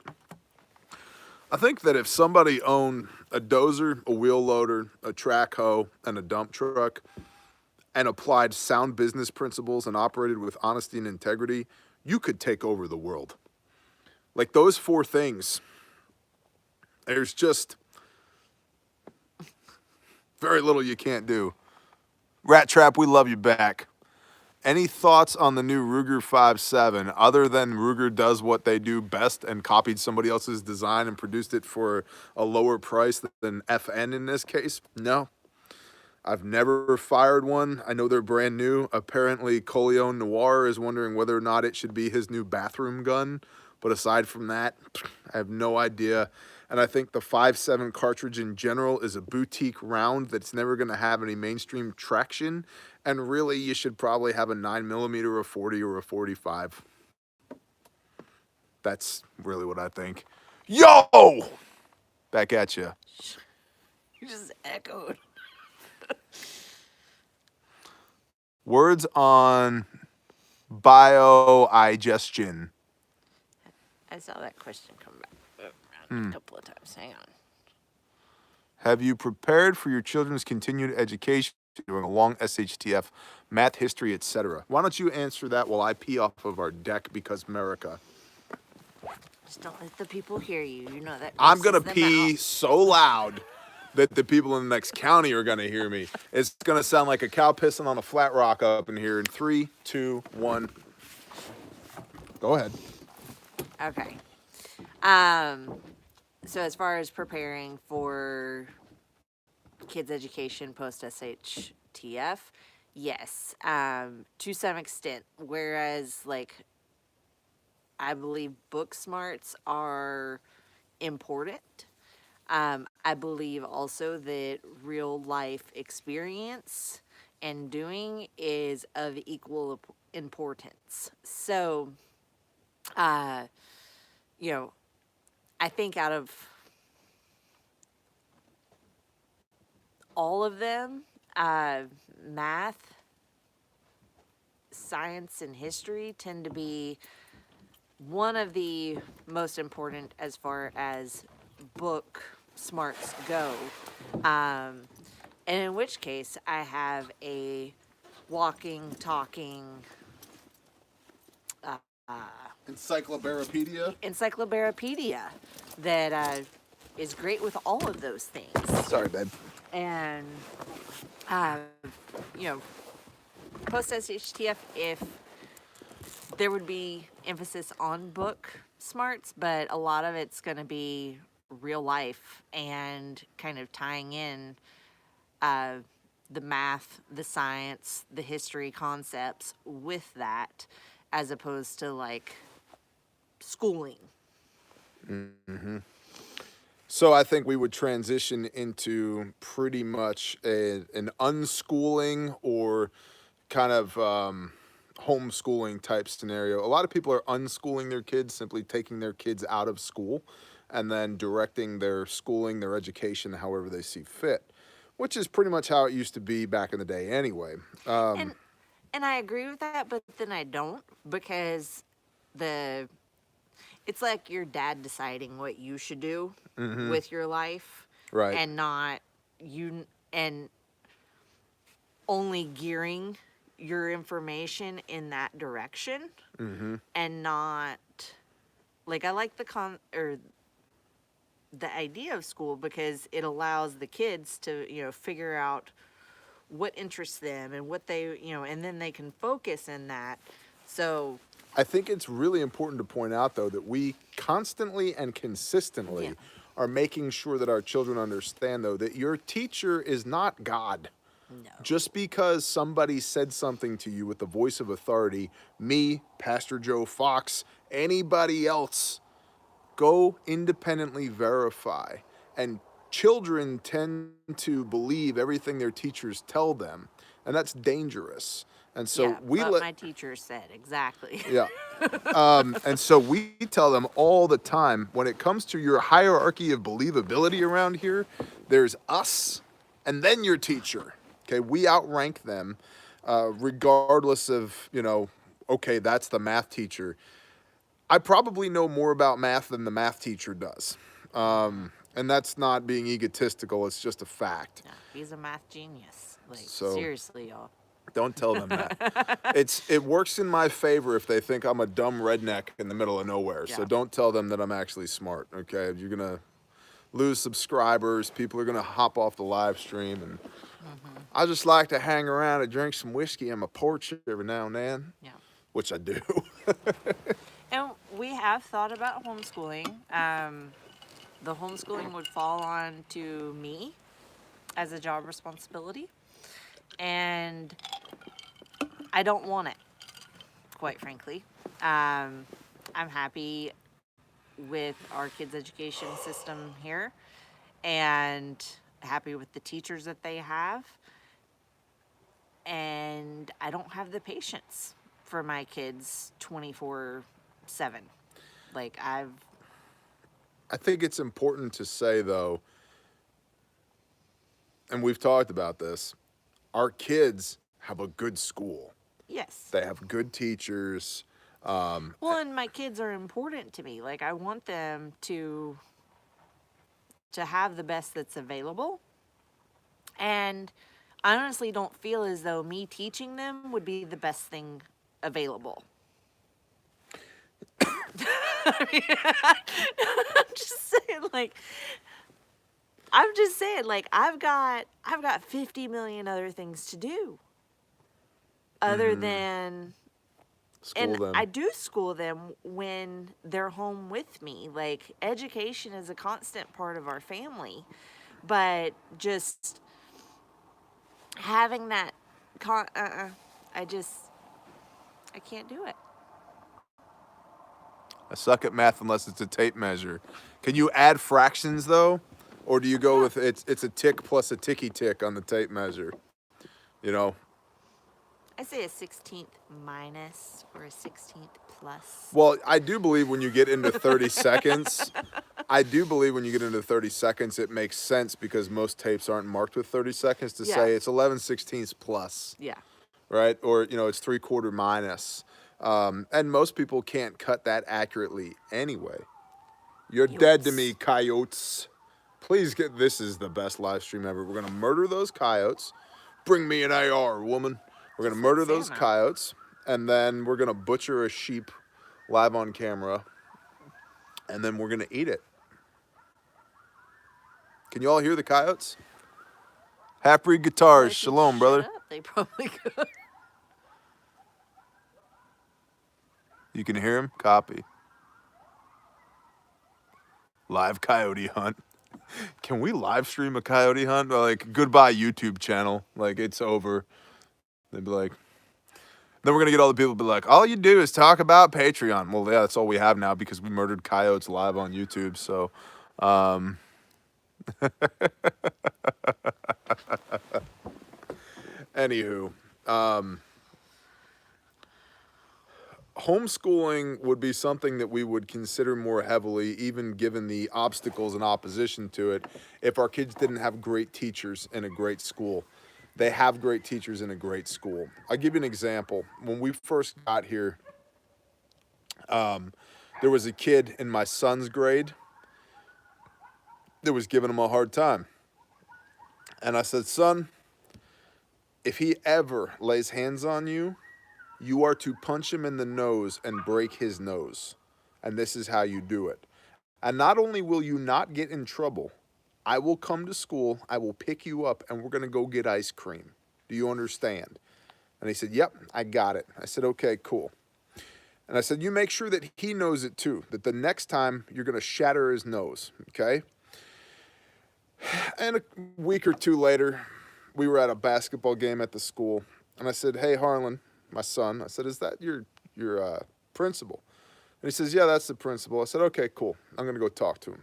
if somebody owned a dozer, a wheel loader, a track hoe, and a dump truck, and applied sound business principles and operated with honesty and integrity, you could take over the world. Like those four things, there's just very little you can't do. Rat Trap, we love you back. Any thoughts on the new Ruger 5.7 other than Ruger does what they do best and copied somebody else's design and produced it for a lower price than FN in this case? No. I've never fired one. I know they're brand new. Apparently, Coleon Noir is wondering whether or not it should be his new bathroom gun. But aside from that, I have no idea. And I think the 5.7 cartridge in general is a boutique round that's never going to have any mainstream traction. And really, you should probably have a 9mm, a 40, or a 45. That's really what I think. Yo! Back at you. You just echoed. Words on bioigestion. I saw that question come back around a couple of times. Hang on. Have you prepared for your children's continued education during a long SHTF, math, history, etc.? Why don't you answer that while I pee off of our deck because America? Just don't let the people hear you. You know that. I'm going to grosses them pee out. so loud that the people in the next county are going to hear me. It's going to sound like a cow pissing on a flat rock up in here in 3, 2, 1. Go ahead. Okay. So as far as preparing for kids' education post SHTF, yes, to some extent. Whereas, like, I believe book smarts are important. I believe also that real life experience and doing is of equal importance. So, you know, I think out of all of them, math, science, and history tend to be one of the most important as far as book smarts go. And in which case, I have a walking, talking encyclopedia that is great with all of those things. Sorry, babe. And, you know, post SHTF, if there would be emphasis on book smarts, but a lot of it's going to be real life and kind of tying in the math, the science, the history concepts with that, as opposed to like schooling. So I think we would transition into pretty much an unschooling or kind of homeschooling type scenario. A lot of people are unschooling their kids, simply taking their kids out of school and then directing their schooling, their education, however they see fit, which is pretty much how it used to be back in the day anyway. And I agree with that, but then I don't, because it's like your dad deciding what you should do with your life, Right. and not you, and only gearing your information in that direction, and not like, I like the idea of school because it allows the kids to, you know, figure out what interests them and what they, you know, and then they can focus in that. So I think it's really important to point out, though, that we constantly and consistently are making sure that our children understand, though, that your teacher is not God. no. Just because somebody said something to you with the voice of authority, me, Pastor Joe Fox, anybody else, go independently verify. And children tend to believe everything their teachers tell them, and that's dangerous. And so Yeah, we but let my teacher said exactly. yeah. And so we tell them all the time, when it comes to your hierarchy of believability around here, there's us and then your teacher. Okay, we outrank them, regardless of, okay, that's the math teacher. I probably know more about math than the math teacher does. And that's not being egotistical, it's just a fact. Yeah, he's a math genius. Like, So seriously, y'all. don't tell them that. It works in my favor if they think I'm a dumb redneck in the middle of nowhere. So Yeah. don't tell them that I'm actually smart, okay? You're going to lose subscribers. People are going to hop off the live stream. And I just like to hang around and drink some whiskey on my porch every now and then. Yeah. Which I do. And we have thought about homeschooling. The homeschooling would fall on to me as a job responsibility. And I don't want it, quite frankly. I'm happy with our kids' education system here and happy with the teachers that they have. And I don't have the patience for my kids 24/7. Like, I think it's important to say, though, and we've talked about this, our kids have a good school. Yes. They have good teachers. Well, and my kids are important to me. Like, I want them to have the best that's available. And I honestly don't feel as though me teaching them would be the best thing available. I mean, I'm just saying, like, I've got 50 million other things to do other than School them. I do school them when they're home with me. Like, education is a constant part of our family, but just having that I can't do it. I suck at math unless it's a tape measure. Can you add fractions, though? Or do you go with it's a tick plus a ticky tick on the tape measure? You know? I say a 16th minus or a 16th plus. Well, I do believe when you get into 30 seconds, it makes sense because most tapes aren't marked with 30 seconds to say it's 11/16 plus. Yeah. Right? Or, it's 3/4 minus. And most people can't cut that accurately anyway. You're dead to me, coyotes. Please this is the best live stream ever. We're going to murder those coyotes. Bring me an AR, woman. We're going to murder those coyotes. And then we're going to butcher a sheep live on camera. And then we're going to eat it. Can you all hear the coyotes? Half-breed guitars. Shalom, brother. Shut up. They probably could. You can hear him? Copy. Live coyote hunt. Can we live stream a coyote hunt? Like, goodbye YouTube channel. Like, it's over. They'd be like, then we're going to get all the people be like, all you do is talk about Patreon. Well, yeah, that's all we have now because we murdered coyotes live on YouTube. So, anywho, homeschooling would be something that we would consider more heavily, even given the obstacles and opposition to it, if our kids didn't have great teachers in a great school. They have great teachers in a great school. I'll give you an example. When we first got here, there was a kid in my son's grade that was giving him a hard time. And I said, son, if he ever lays hands on you, you are to punch him in the nose and break his nose. And this is how you do it. And not only will you not get in trouble, I will come to school, I will pick you up, and we're going to go get ice cream. Do you understand? And he said, yep, I got it. I said, okay, cool. And I said, you make sure that he knows it too, that the next time you're going to shatter his nose, okay? And a week or two later, we were at a basketball game at the school. And I said, hey, Harlan, my son, I said, is that your principal? And he says, yeah, that's the principal. I said, okay, cool. I'm going to go talk to him.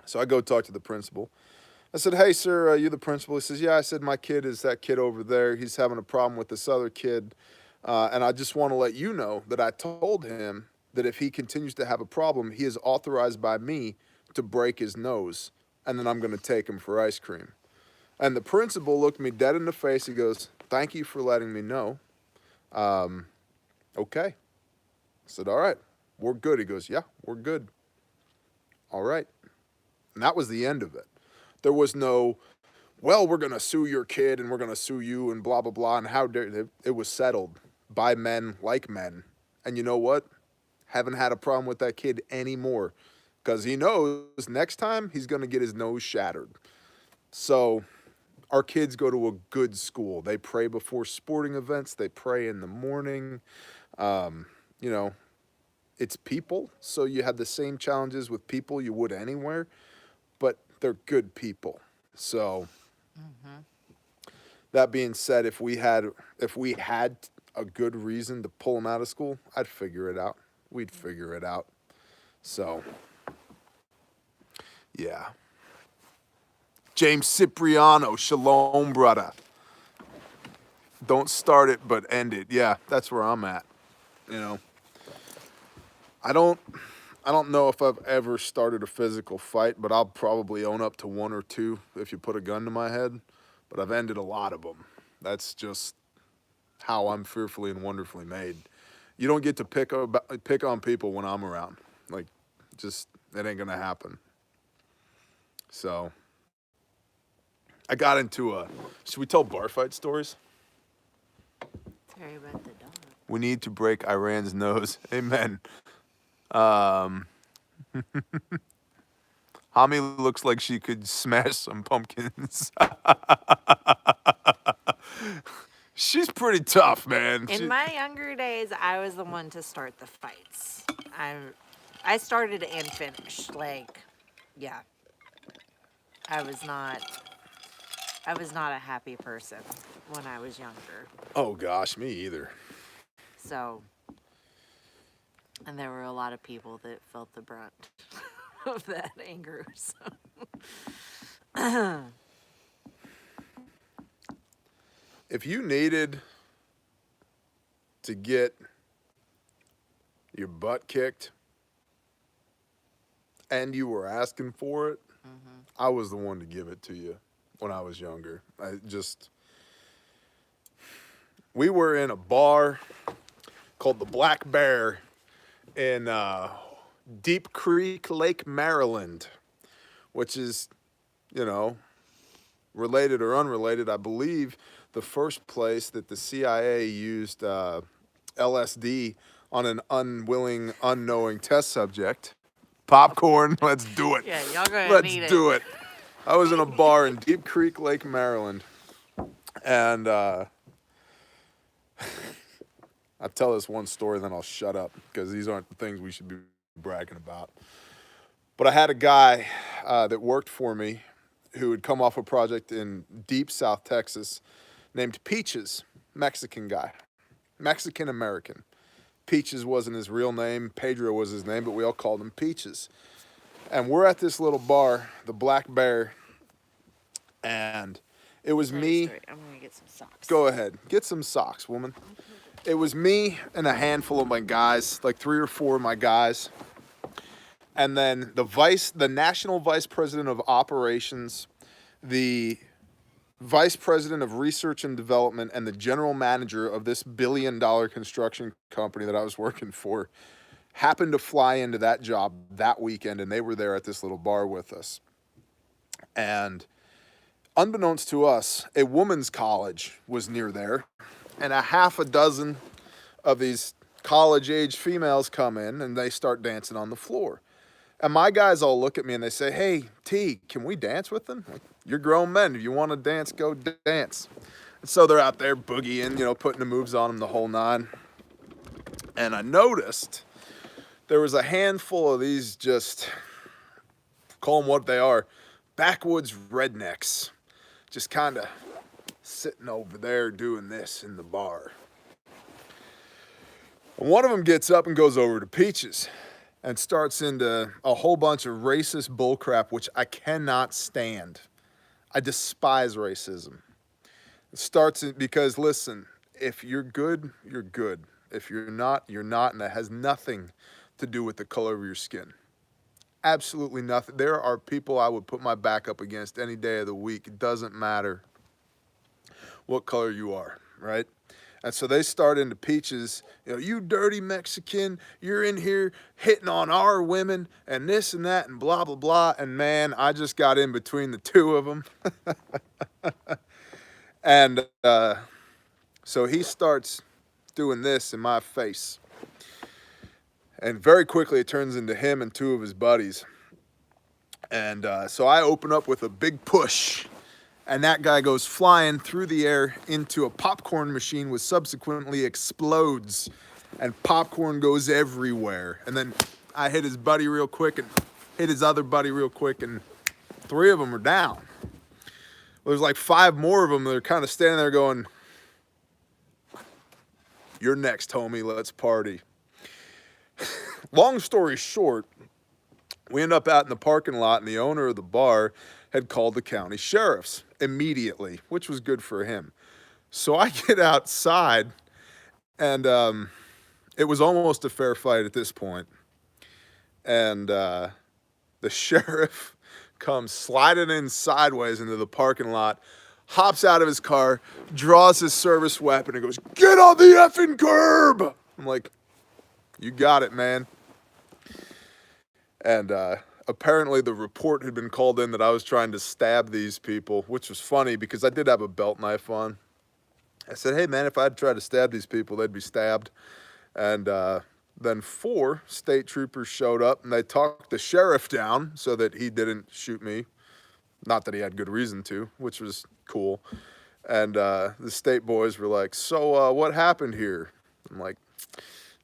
So I go talk to the principal. I said, hey, sir, you the principal? He says, yeah. I said, my kid is that kid over there. He's having a problem with this other kid. And I just want to let you know that I told him that if he continues to have a problem, he is authorized by me to break his nose. And then I'm going to take him for ice cream. And the principal looked me dead in the face. He goes, thank you for letting me know. Okay. I said, all right, we're good. He goes, yeah, we're good. All right. And that was the end of it. There was no, well, we're going to sue your kid and we're going to sue you and blah, blah, blah. And how dare it was settled by men like men. And you know what? Haven't had a problem with that kid anymore because he knows next time he's going to get his nose shattered. So our kids go to a good school. They pray before sporting events. They pray in the morning. You know, it's people. So you have the same challenges with people you would anywhere, but they're good people. So that being said, if we had a good reason to pull them out of school, I'd figure it out. We'd figure it out. So, yeah. James Cipriano, shalom, brother. Don't start it, but end it. Yeah, that's where I'm at. You know, I don't know if I've ever started a physical fight, but I'll probably own up to one or two if you put a gun to my head. But I've ended a lot of them. That's just how I'm fearfully and wonderfully made. You don't get to pick on people when I'm around. Like, just, it ain't gonna happen. So, I got into should we tell bar fight stories? Sorry about the dog. We need to break Iran's nose. Amen. Hami looks like she could smash some pumpkins. She's pretty tough, man. In my younger days, I was the one to start the fights. I started and finished. Like, yeah. I was not a happy person when I was younger. Oh gosh, me either. So, and there were a lot of people that felt the brunt of that anger. So. If you needed to get your butt kicked and you were asking for it, I was the one to give it to you when I was younger. We were in a bar called the Black Bear in Deep Creek Lake, Maryland, which is, you know, related or unrelated, I believe the first place that the CIA used LSD on an unwilling, unknowing test subject. Popcorn, let's do it. Yeah, y'all gonna need it. Let's do it. I was in a bar in Deep Creek Lake, Maryland, and I'll tell this one story, then I'll shut up because these aren't the things we should be bragging about. But I had a guy that worked for me who had come off a project in deep South Texas named Peaches, Mexican guy, Mexican-American. Peaches wasn't his real name. Pedro was his name, but we all called him Peaches. And we're at this little bar, the Black Bear, and it was me. I'm gonna get some socks. Go ahead. Get some socks, woman. It was me and a handful of my guys, like 3 or 4 of my guys. And then the national vice president of operations, the vice president of research and development, and the general manager of this billion-dollar construction company that I was working for happened to fly into that job that weekend, and they were there at this little bar with us. And unbeknownst to us, a women's college was near there, and a half a dozen of these college-age females come in, and they start dancing on the floor. And my guys all look at me and they say, hey, T, can we dance with them? Like, you're grown men. If you want to dance, go dance. And so they're out there boogieing, you know, putting the moves on them the whole nine. And I noticed there was a handful of these, just call them what they are, backwoods rednecks, just kind of sitting over there doing this in the bar. And one of them gets up and goes over to Peaches and starts into a whole bunch of racist bullcrap, which I cannot stand. I despise racism. It starts because, listen, if you're good, you're good. If you're not, you're not, and that has nothing to do with the color of your skin. Absolutely nothing. There are people I would put my back up against any day of the week. It doesn't matter what color you are, right? And so they start into Peaches, you know, you dirty Mexican, you're in here hitting on our women and this and that and blah, blah, blah. And man, I just got in between the two of them. And so he starts doing this in my face. And very quickly it turns into him and two of his buddies. And so I open up with a big push. And that guy goes flying through the air into a popcorn machine, which subsequently explodes, and popcorn goes everywhere. And then I hit his buddy real quick and hit his other buddy real quick, and 3 of them are down. Well, there's like 5 more of them. They're kind of standing there going, "You're next, homie. Let's party." Long story short, we end up out in the parking lot, and the owner of the bar had called the county sheriffs immediately, which was good for him. So I get outside, and it was almost a fair fight at this point. And the sheriff comes sliding in sideways into the parking lot, hops out of his car, draws his service weapon, and goes, "Get on the effing curb!" I'm like, "You got it, man." And apparently the report had been called in that I was trying to stab these people, which was funny because I did have a belt knife on. I said, "Hey, man, if I'd try to stab these people, they'd be stabbed." And then 4 state troopers showed up, and they talked the sheriff down so that he didn't shoot me. Not that he had good reason to, which was cool. And the state boys were like, "So what happened here?" I'm like,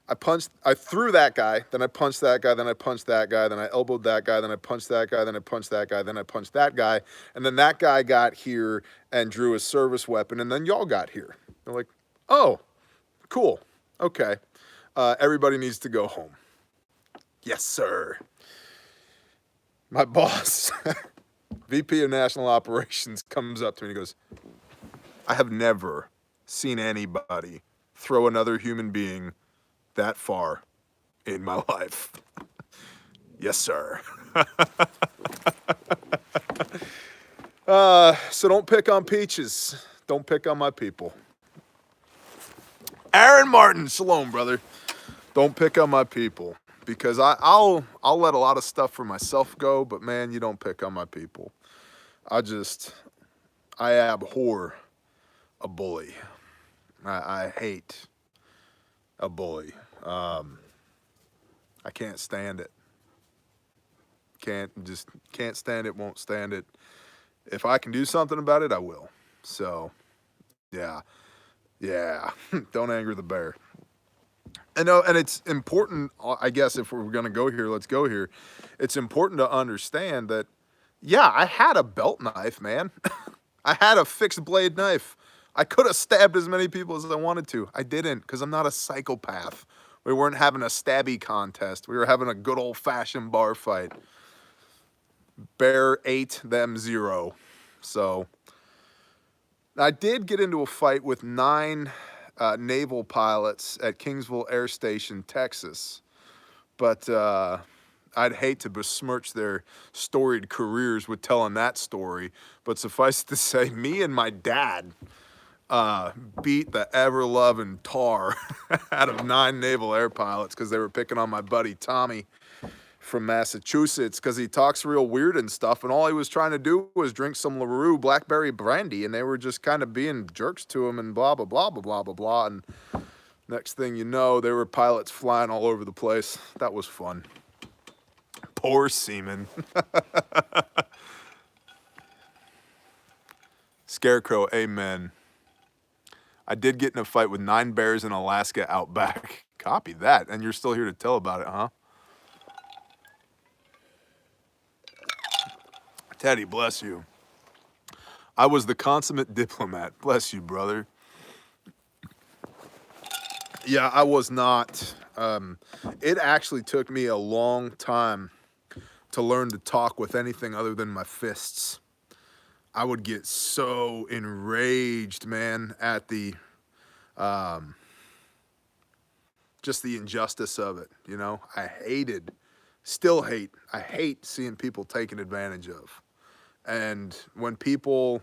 I threw that guy, then I punched that guy, then I punched that guy, then I elbowed that guy, then I punched that guy, then I punched that guy, then I punched that guy, and then that guy got here and drew his service weapon, and then y'all got here. They're like, "Oh, cool, okay. Everybody needs to go home." Yes, sir. My boss, VP of National Operations, comes up to me and he goes, "I have never seen anybody throw another human being that far in my life." Yes, sir. So don't pick on Peaches. Don't pick on my people. Aaron Martin, shalom, brother. Don't pick on my people, because I'll let a lot of stuff for myself go, but man, you don't pick on my people. I abhor a bully. I hate a bully. I can't stand it. Can't stand it, won't stand it. If I can do something about it, I will. So, yeah. Don't anger the bear. And it's important, I guess, if we're going to go here, let's go here. It's important to understand that, yeah, I had a belt knife, man. I had a fixed blade knife. I could have stabbed as many people as I wanted to. I didn't, because I'm not a psychopath. We weren't having a stabby contest. We were having a good old-fashioned bar fight. Bear 8, them 0. So I did get into a fight with 9 naval pilots at Kingsville Air Station, Texas. But I'd hate to besmirch their storied careers with telling that story. But suffice it to say, me and my dad beat the ever-loving tar out of 9 naval air pilots because they were picking on my buddy Tommy from Massachusetts because he talks real weird and stuff, and all he was trying to do was drink some LaRue blackberry brandy, and they were just kind of being jerks to him and blah, blah, blah, blah, blah, blah, blah, and next thing you know, there were pilots flying all over the place. That was fun. Poor seaman. Scarecrow, amen. I did get in a fight with 9 bears in Alaska outback. Copy that, and you're still here to tell about it, huh? Teddy, bless you. I was the consummate diplomat. Bless you, brother. Yeah, I was not. It actually took me a long time to learn to talk with anything other than my fists. I would get so enraged, man, at the just the injustice of it. You know, still hate. I hate seeing people taken advantage of. And when people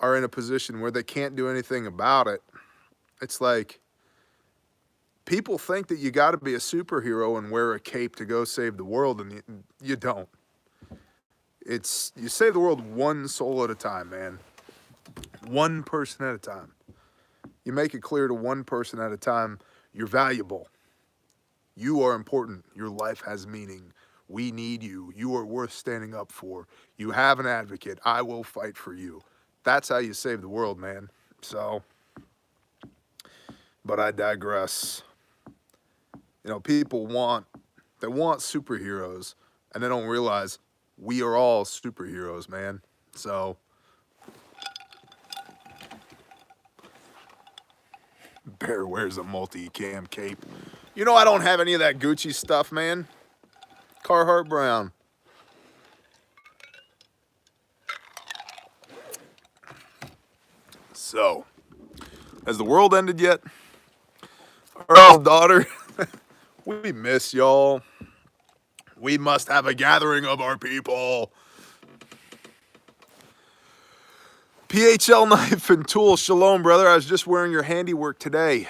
are in a position where they can't do anything about it, it's like people think that you got to be a superhero and wear a cape to go save the world, and you don't. You save the world one soul at a time, man. One person at a time. You make it clear to one person at a time, you're valuable. You are important. Your life has meaning. We need you. You are worth standing up for. You have an advocate. I will fight for you. That's how you save the world, man. So, but I digress. You know, they want superheroes, and they don't realize we are all superheroes, man. So, Bear wears a multi-cam cape. You know, I don't have any of that Gucci stuff, man. Carhartt Brown. So, has the world ended yet? Earl's daughter, we miss y'all. We must have a gathering of our people. PHL knife and tool. Shalom, brother. I was just wearing your handiwork today.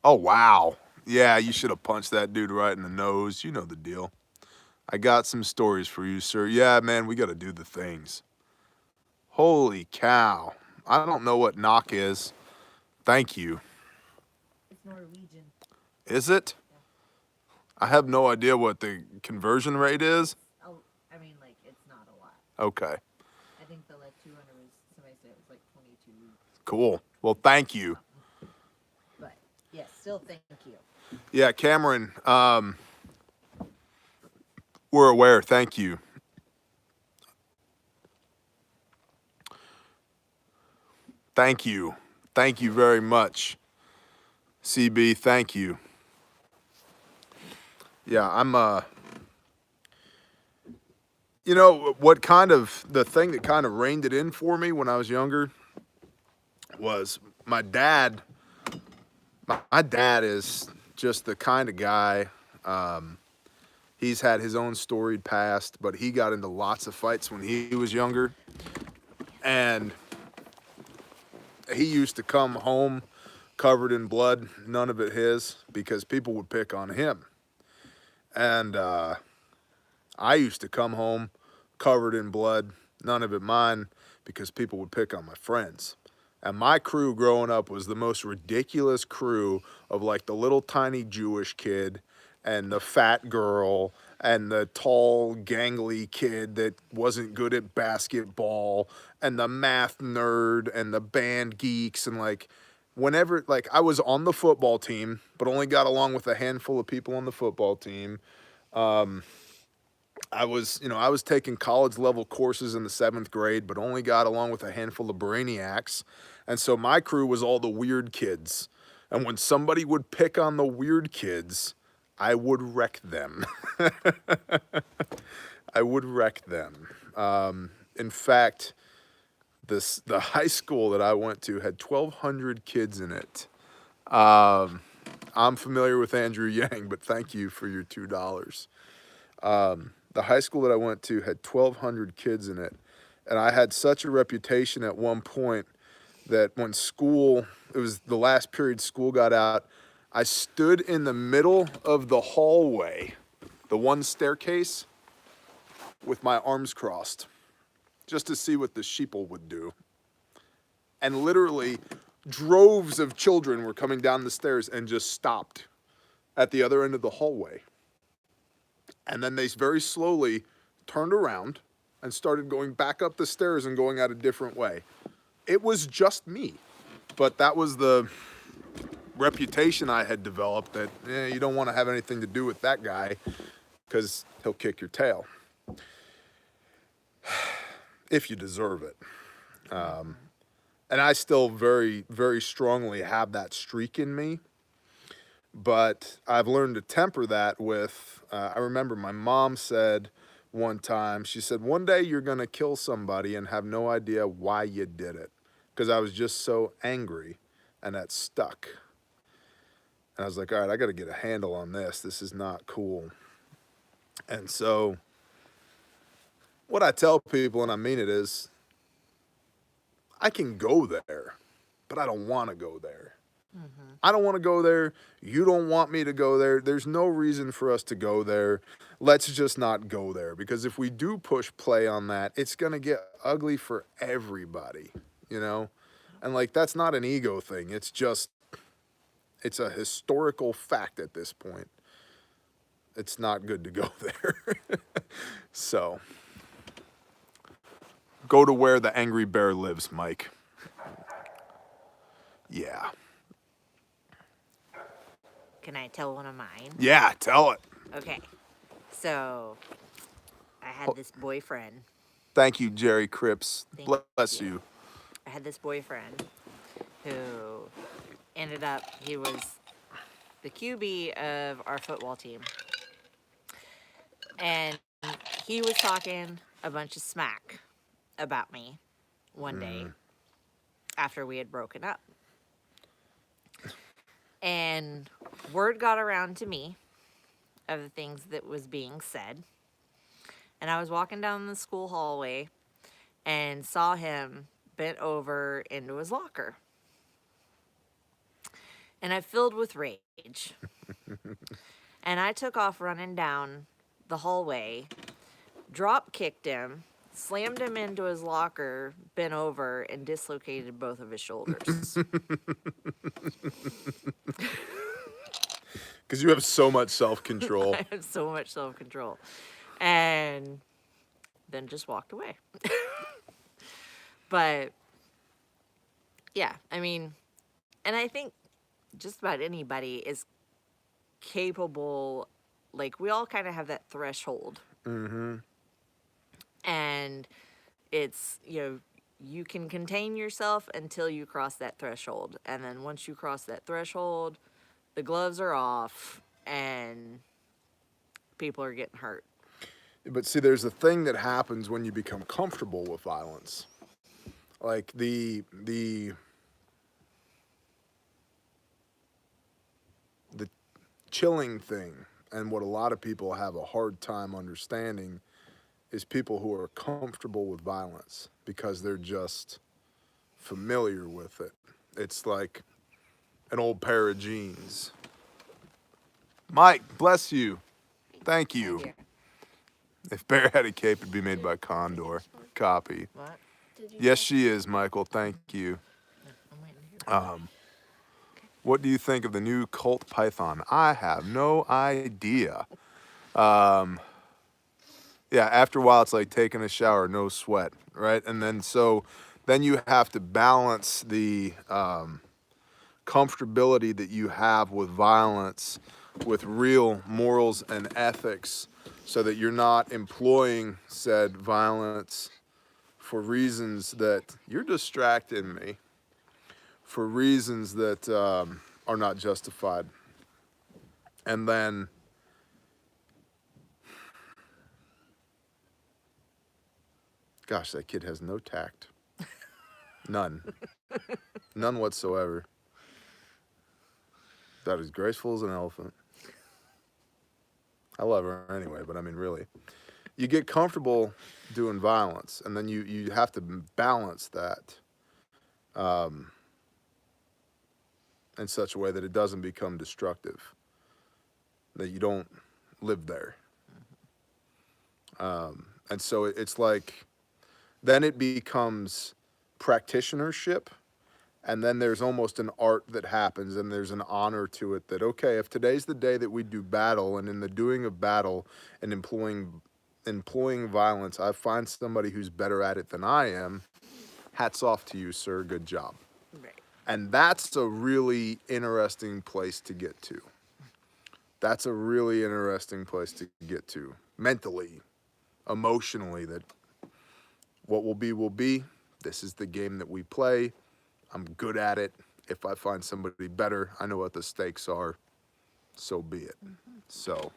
Oh, wow. Yeah, you should have punched that dude right in the nose. You know the deal. I got some stories for you, sir. Yeah, man, we got to do the things. Holy cow. I don't know what knock is. Thank you. It's Norwegian. Is it? Yeah. I have no idea what the conversion rate is. Oh, I mean, like, it's not a lot. Okay. I think the, like, 200 was, somebody said it was, like, 22. Cool. Well, thank you. But, yes, still thank you. Yeah, Cameron, we're aware. Thank you. Thank you. Thank you very much. CB, thank you. Yeah, you know, the thing that kind of reined it in for me when I was younger was my dad. My dad is just the kind of guy, he's had his own storied past, but he got into lots of fights when he was younger. And he used to come home covered in blood, none of it his, because people would pick on him. And I used to come home covered in blood, none of it mine, because people would pick on my friends. And my crew growing up was the most ridiculous crew of like the little tiny Jewish kid and the fat girl and the tall, gangly kid that wasn't good at basketball and the math nerd and the band geeks. And like, whenever, like, I was on the football team, but only got along with a handful of people on the football team. I was taking college level courses in the 7th grade, but only got along with a handful of brainiacs. And so my crew was all the weird kids. And when somebody would pick on the weird kids, I would wreck them. I would wreck them. In fact, the high school that I went to had 1,200 kids in it. I'm familiar with Andrew Yang, but thank you for your $2. The high school that I went to had 1,200 kids in it. And I had such a reputation at one point that when it was the last period school got out, I stood in the middle of the hallway, the one staircase, with my arms crossed, just to see what the sheeple would do. And literally, droves of children were coming down the stairs and just stopped at the other end of the hallway. And then they very slowly turned around and started going back up the stairs and going out a different way. It was just me, but that was the reputation I had developed that you don't want to have anything to do with that guy because he'll kick your tail if you deserve it. And I still very, very strongly have that streak in me. But I've learned to temper that with, I remember my mom said one time. She said, one day you're going to kill somebody and have no idea why you did it. Because I was just so angry, and that stuck. And I was like, all right, I got to get a handle on this. This is not cool. And so what I tell people, and I mean it, is I can go there, but I don't want to go there. I don't want to go there. You don't want me to go there. There's no reason for us to go there. Let's just not go there, because if we do push play on that, it's going to get ugly for everybody, you know? And like, that's not an ego thing. It's just, it's a historical fact at this point. It's not good to go there. So, go to where the angry bear lives, Mike. Yeah. Can I tell one of mine? Yeah, tell it. Okay. So, I had this boyfriend. Thank you, Jerry Cripps. Thank Bless you. you. I had this boyfriend who ended up, he was the QB of our football team. And he was talking a bunch of smack about me one day after we had broken up. And word got around to me of the things that was being said. And I was walking down the school hallway and saw him bent over into his locker. And I filled with rage. And I took off running down the hallway, drop kicked him, slammed him into his locker, bent over, and dislocated both of his shoulders. Because you have so much self-control. I have so much self-control. And then just walked away. But, yeah, I mean, and I think just about anybody is capable, like, we all kind of have that threshold. And it's, you know, you can contain yourself until you cross that threshold. And then once you cross that threshold, the gloves are off and people are getting hurt. But see, there's a thing that happens when you become comfortable with violence. Like the chilling thing, and what a lot of people have a hard time understanding, is people who are comfortable with violence because they're just familiar with it. It's like an old pair of jeans. Mike, bless you. Thank you. Here. If Bear had a cape, it'd be made by Condor. Copy. What? Yes, she is, Michael. Thank you. I'm waiting to hear. What do you think of the new Colt Python? I have no idea. Yeah, after a while, it's like taking a shower, no sweat, right? And then then you have to balance the comfortability that you have with violence with real morals and ethics, so that you're not employing said violence for reasons that you're distracting me, for reasons that are not justified. And then gosh, that kid has no tact. None. None whatsoever. That is graceful as an elephant. I love her anyway, but I mean, really. You get comfortable doing violence, and then you have to balance that in such a way that it doesn't become destructive, that you don't live there. And so it's like, then it becomes practitionership, and then there's almost an art that happens, and there's an honor to it that, okay, if today's the day that we do battle, and in the doing of battle and employing violence, I find somebody who's better at it than I am, hats off to you, sir, good job. Right. And that's a really interesting place to get to. That's a really interesting place to get to, mentally, emotionally, that what will be will be. This is the game that we play. I'm good at it. If I find somebody better, I know what the stakes are, so be it. So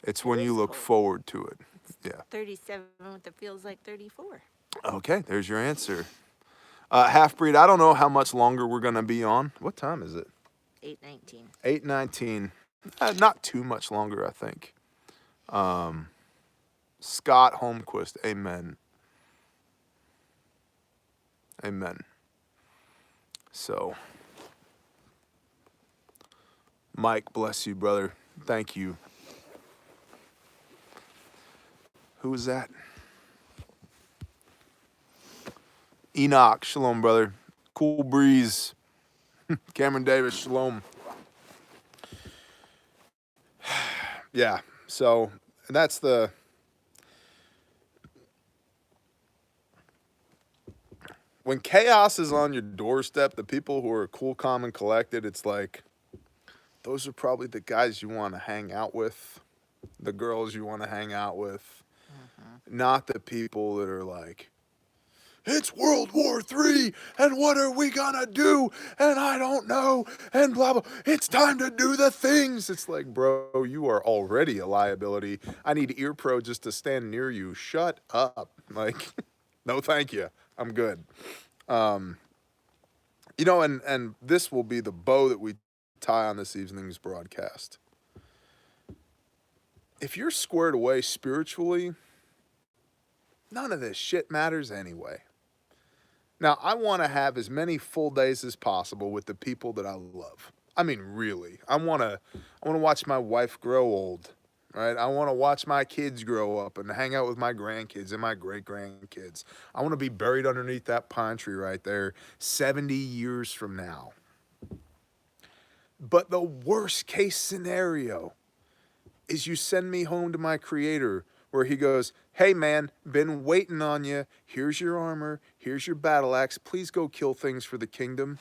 it's when you look forward to it. Yeah. 37 with it feels like 34. Okay, there's your answer. Half-breed, I don't know how much longer we're going to be on. What time is it? 8:19. 8:19. Not too much longer, I think. Scott Holmquist, amen. Amen. So, Mike, bless you, brother. Thank you. Who was that? Enoch, shalom, brother. Cool breeze. Cameron Davis, shalom. Yeah, so that's the... When chaos is on your doorstep, the people who are cool, calm, and collected, it's like, those are probably the guys you want to hang out with, the girls you want to hang out with, not the people that are like, it's World War III, and what are we gonna do? And I don't know, and blah, blah. It's time to do the things. It's like, bro, you are already a liability. I need ear pro just to stand near you. Shut up. Like, no, thank you. I'm good. You know, and this will be the bow that we tie on this evening's broadcast. If you're squared away spiritually, none of this shit matters anyway. Now, I want to have as many full days as possible with the people that I love. I mean, really. I want to watch my wife grow old, right? I want to watch my kids grow up and hang out with my grandkids and my great-grandkids. I want to be buried underneath that pine tree right there 70 years from now. But the worst case scenario is you send me home to my creator where he goes, hey man, been waiting on you. Here's your armor. Here's your battle axe. Please go kill things for the kingdom.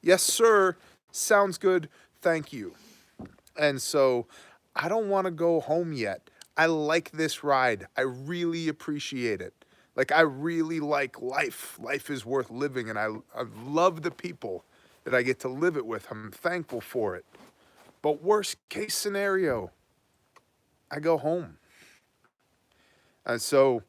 Yes, sir. Sounds good. Thank you. And so I don't want to go home yet. I like this ride. I really appreciate it. Like, I really like life. Life is worth living, and I love the people that I get to live it with. I'm thankful for it. But worst case scenario, I go home. And so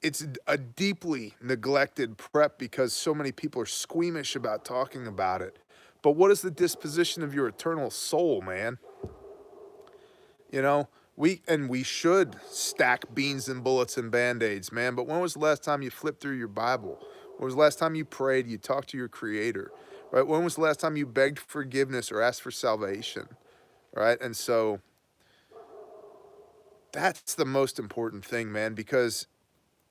it's a deeply neglected prep because so many people are squeamish about talking about it. But what is the disposition of your eternal soul, man? You know, we should stack beans and bullets and band-aids, man. But when was the last time you flipped through your Bible? When was the last time you prayed, you talked to your creator, right? When was the last time you begged forgiveness or asked for salvation, right? And so that's the most important thing, man, because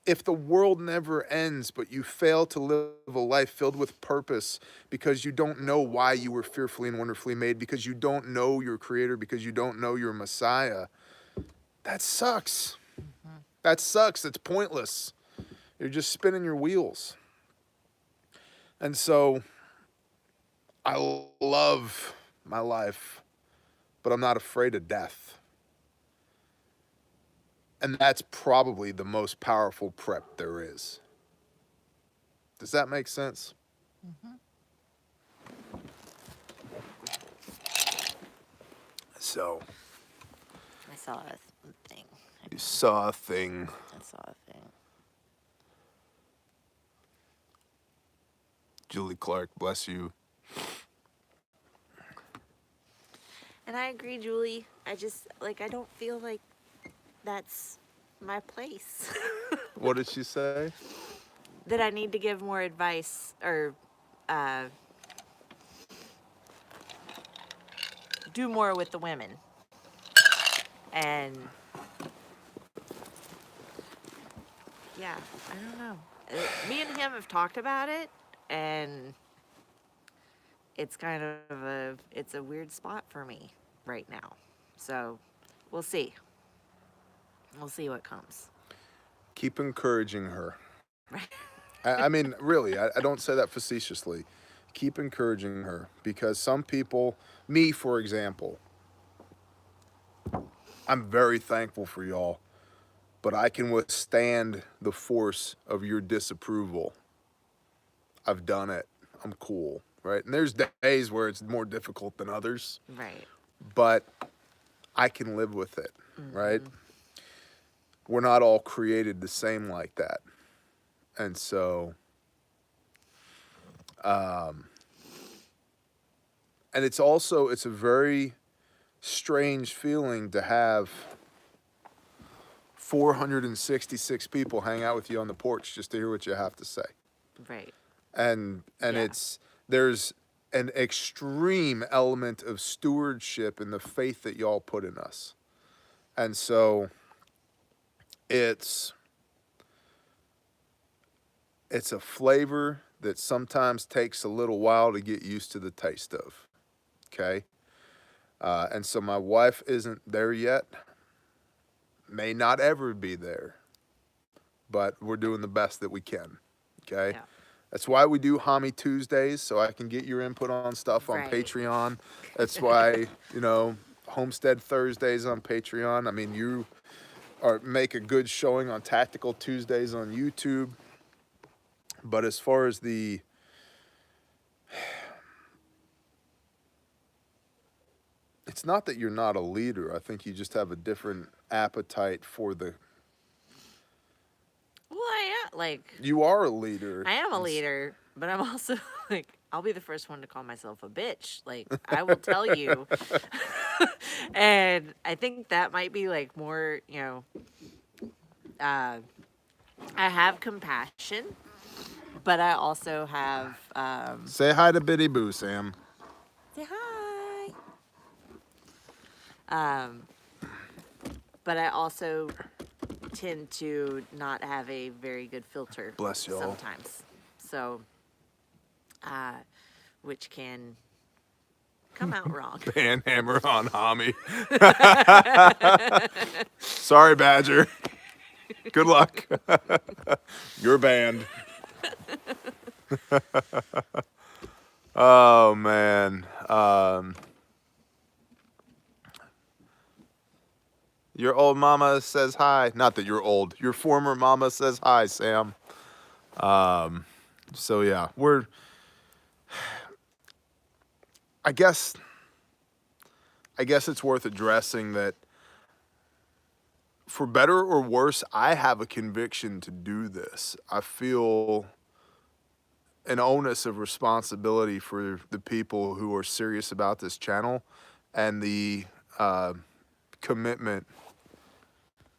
if the world never ends, but you fail to live a life filled with purpose because you don't know why you were fearfully and wonderfully made, because you don't know your creator, because you don't know your Messiah, that sucks. That sucks. It's pointless. You're just spinning your wheels. And so I love my life, but I'm not afraid of death. And that's probably the most powerful prep there is. Does that make sense? So. I saw a thing. You saw a thing. I saw a thing. Julie Clark, bless you. And I agree, Julie. I just, like, I don't feel like that's my place. What did she say? That I need to give more advice or do more with the women. And yeah, I don't know. Me and him have talked about it, and it's kind of it's a weird spot for me right now. So we'll see. We'll see what comes. Keep encouraging her. I mean, really, I don't say that facetiously. Keep encouraging her, because some people, me for example, I'm very thankful for y'all, but I can withstand the force of your disapproval. I've done it. I'm cool, right? And there's days where it's more difficult than others. Right. But I can live with it, right? we're not all created the same like that. And so, and it's also, it's a very strange feeling to have 466 people hang out with you on the porch just to hear what you have to say. Right. And Yeah. there's an extreme element of stewardship in the faith that y'all put in us. And so it's a flavor that sometimes takes a little while to get used to the taste of. Okay? And so my wife isn't there yet. May not ever be there. But we're doing the best that we can. Okay? Yeah. That's why we do Homie Tuesdays, so I can get your input on stuff on Right. Patreon. That's why, you know, Homestead Thursdays on Patreon. I mean, you make a good showing on Tactical Tuesdays on YouTube. But as far as it's not that you're not a leader. I think you just have a different appetite for the... Well, I am, like... You are a leader. I am a leader, but I'm also, like, I'll be the first one to call myself a bitch. Like, I will tell you. And I think that might be, like, more, you know... I have compassion, but I also have... Say hi to Biddy Boo, Sam. Say hi. But I also tend to not have a very good filter. Bless y'all. Sometimes. So, which can come out wrong. Panhammer on Homie. Sorry, Badger. Good luck. You're banned. Oh, man. Your old mama says hi. Not that you're old. Your former mama says hi, Sam. So, yeah, I guess it's worth addressing that for better or worse, I have a conviction to do this. I feel an onus of responsibility for the people who are serious about this channel and the commitment.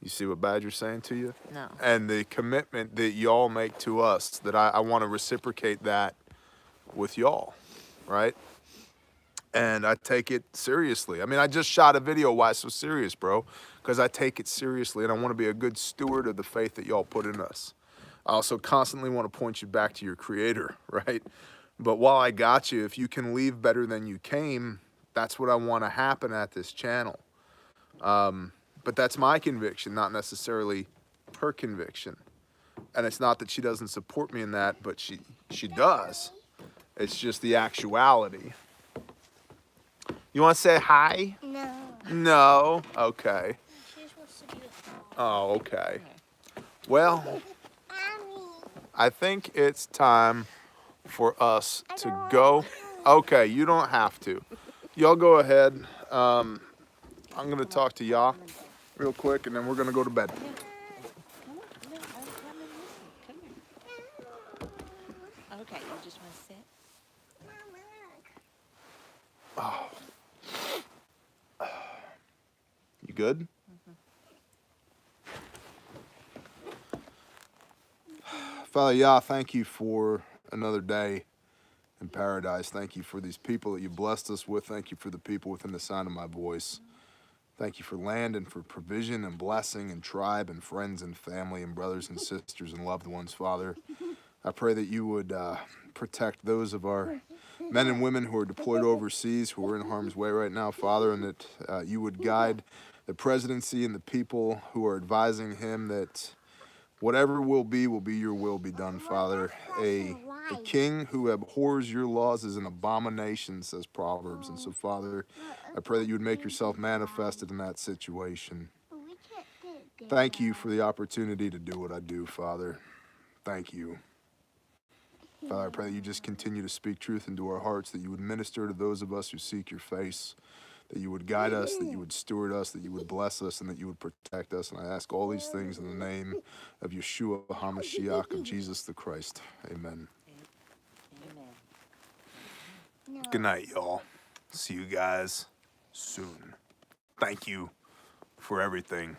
You see what Badger's saying to you? No. And the commitment that y'all make to us, that I want to reciprocate that with y'all, right? And I take it seriously. I mean, I just shot a video. Why so serious, bro? Because I take it seriously, and I want to be a good steward of the faith that y'all put in us. I also constantly want to point you back to your Creator, right? But while I got you, if you can leave better than you came, that's what I want to happen at this channel. But that's my conviction, not necessarily her conviction. And it's not that she doesn't support me in that, but she does. It's just the actuality. You want to say hi? No. No? Okay. She just wants to be with Mom. Oh, okay. Well, Mommy. I think it's time for us to go. Okay, you don't have to. Y'all go ahead. I'm going to talk to y'all real quick, and then we're going to go to bed. Come on. No, I'm coming with you. Come here. Okay, you just want to sit? Oh. You good? Father Yah, thank you for another day in paradise. Thank you for these people that you blessed us with. Thank you for the people within the sound of my voice. Thank you for land and for provision and blessing and tribe and friends and family and brothers and sisters and loved ones, Father. I pray that you would protect those of our men and women who are deployed overseas, who are in harm's way right now, Father, and that you would guide the presidency and the people who are advising him that whatever will be your will be done, Father. A king who abhors your laws is an abomination, says Proverbs. And so, Father, I pray that you would make yourself manifested in that situation. Thank you for the opportunity to do what I do, Father. Thank you. Father, I pray that you just continue to speak truth into our hearts, that you would minister to those of us who seek your face, that you would guide us, that you would steward us, that you would bless us, and that you would protect us. And I ask all these things in the name of Yeshua HaMashiach, of Jesus the Christ. Amen. Amen. Good night, y'all. See you guys soon. Thank you for everything.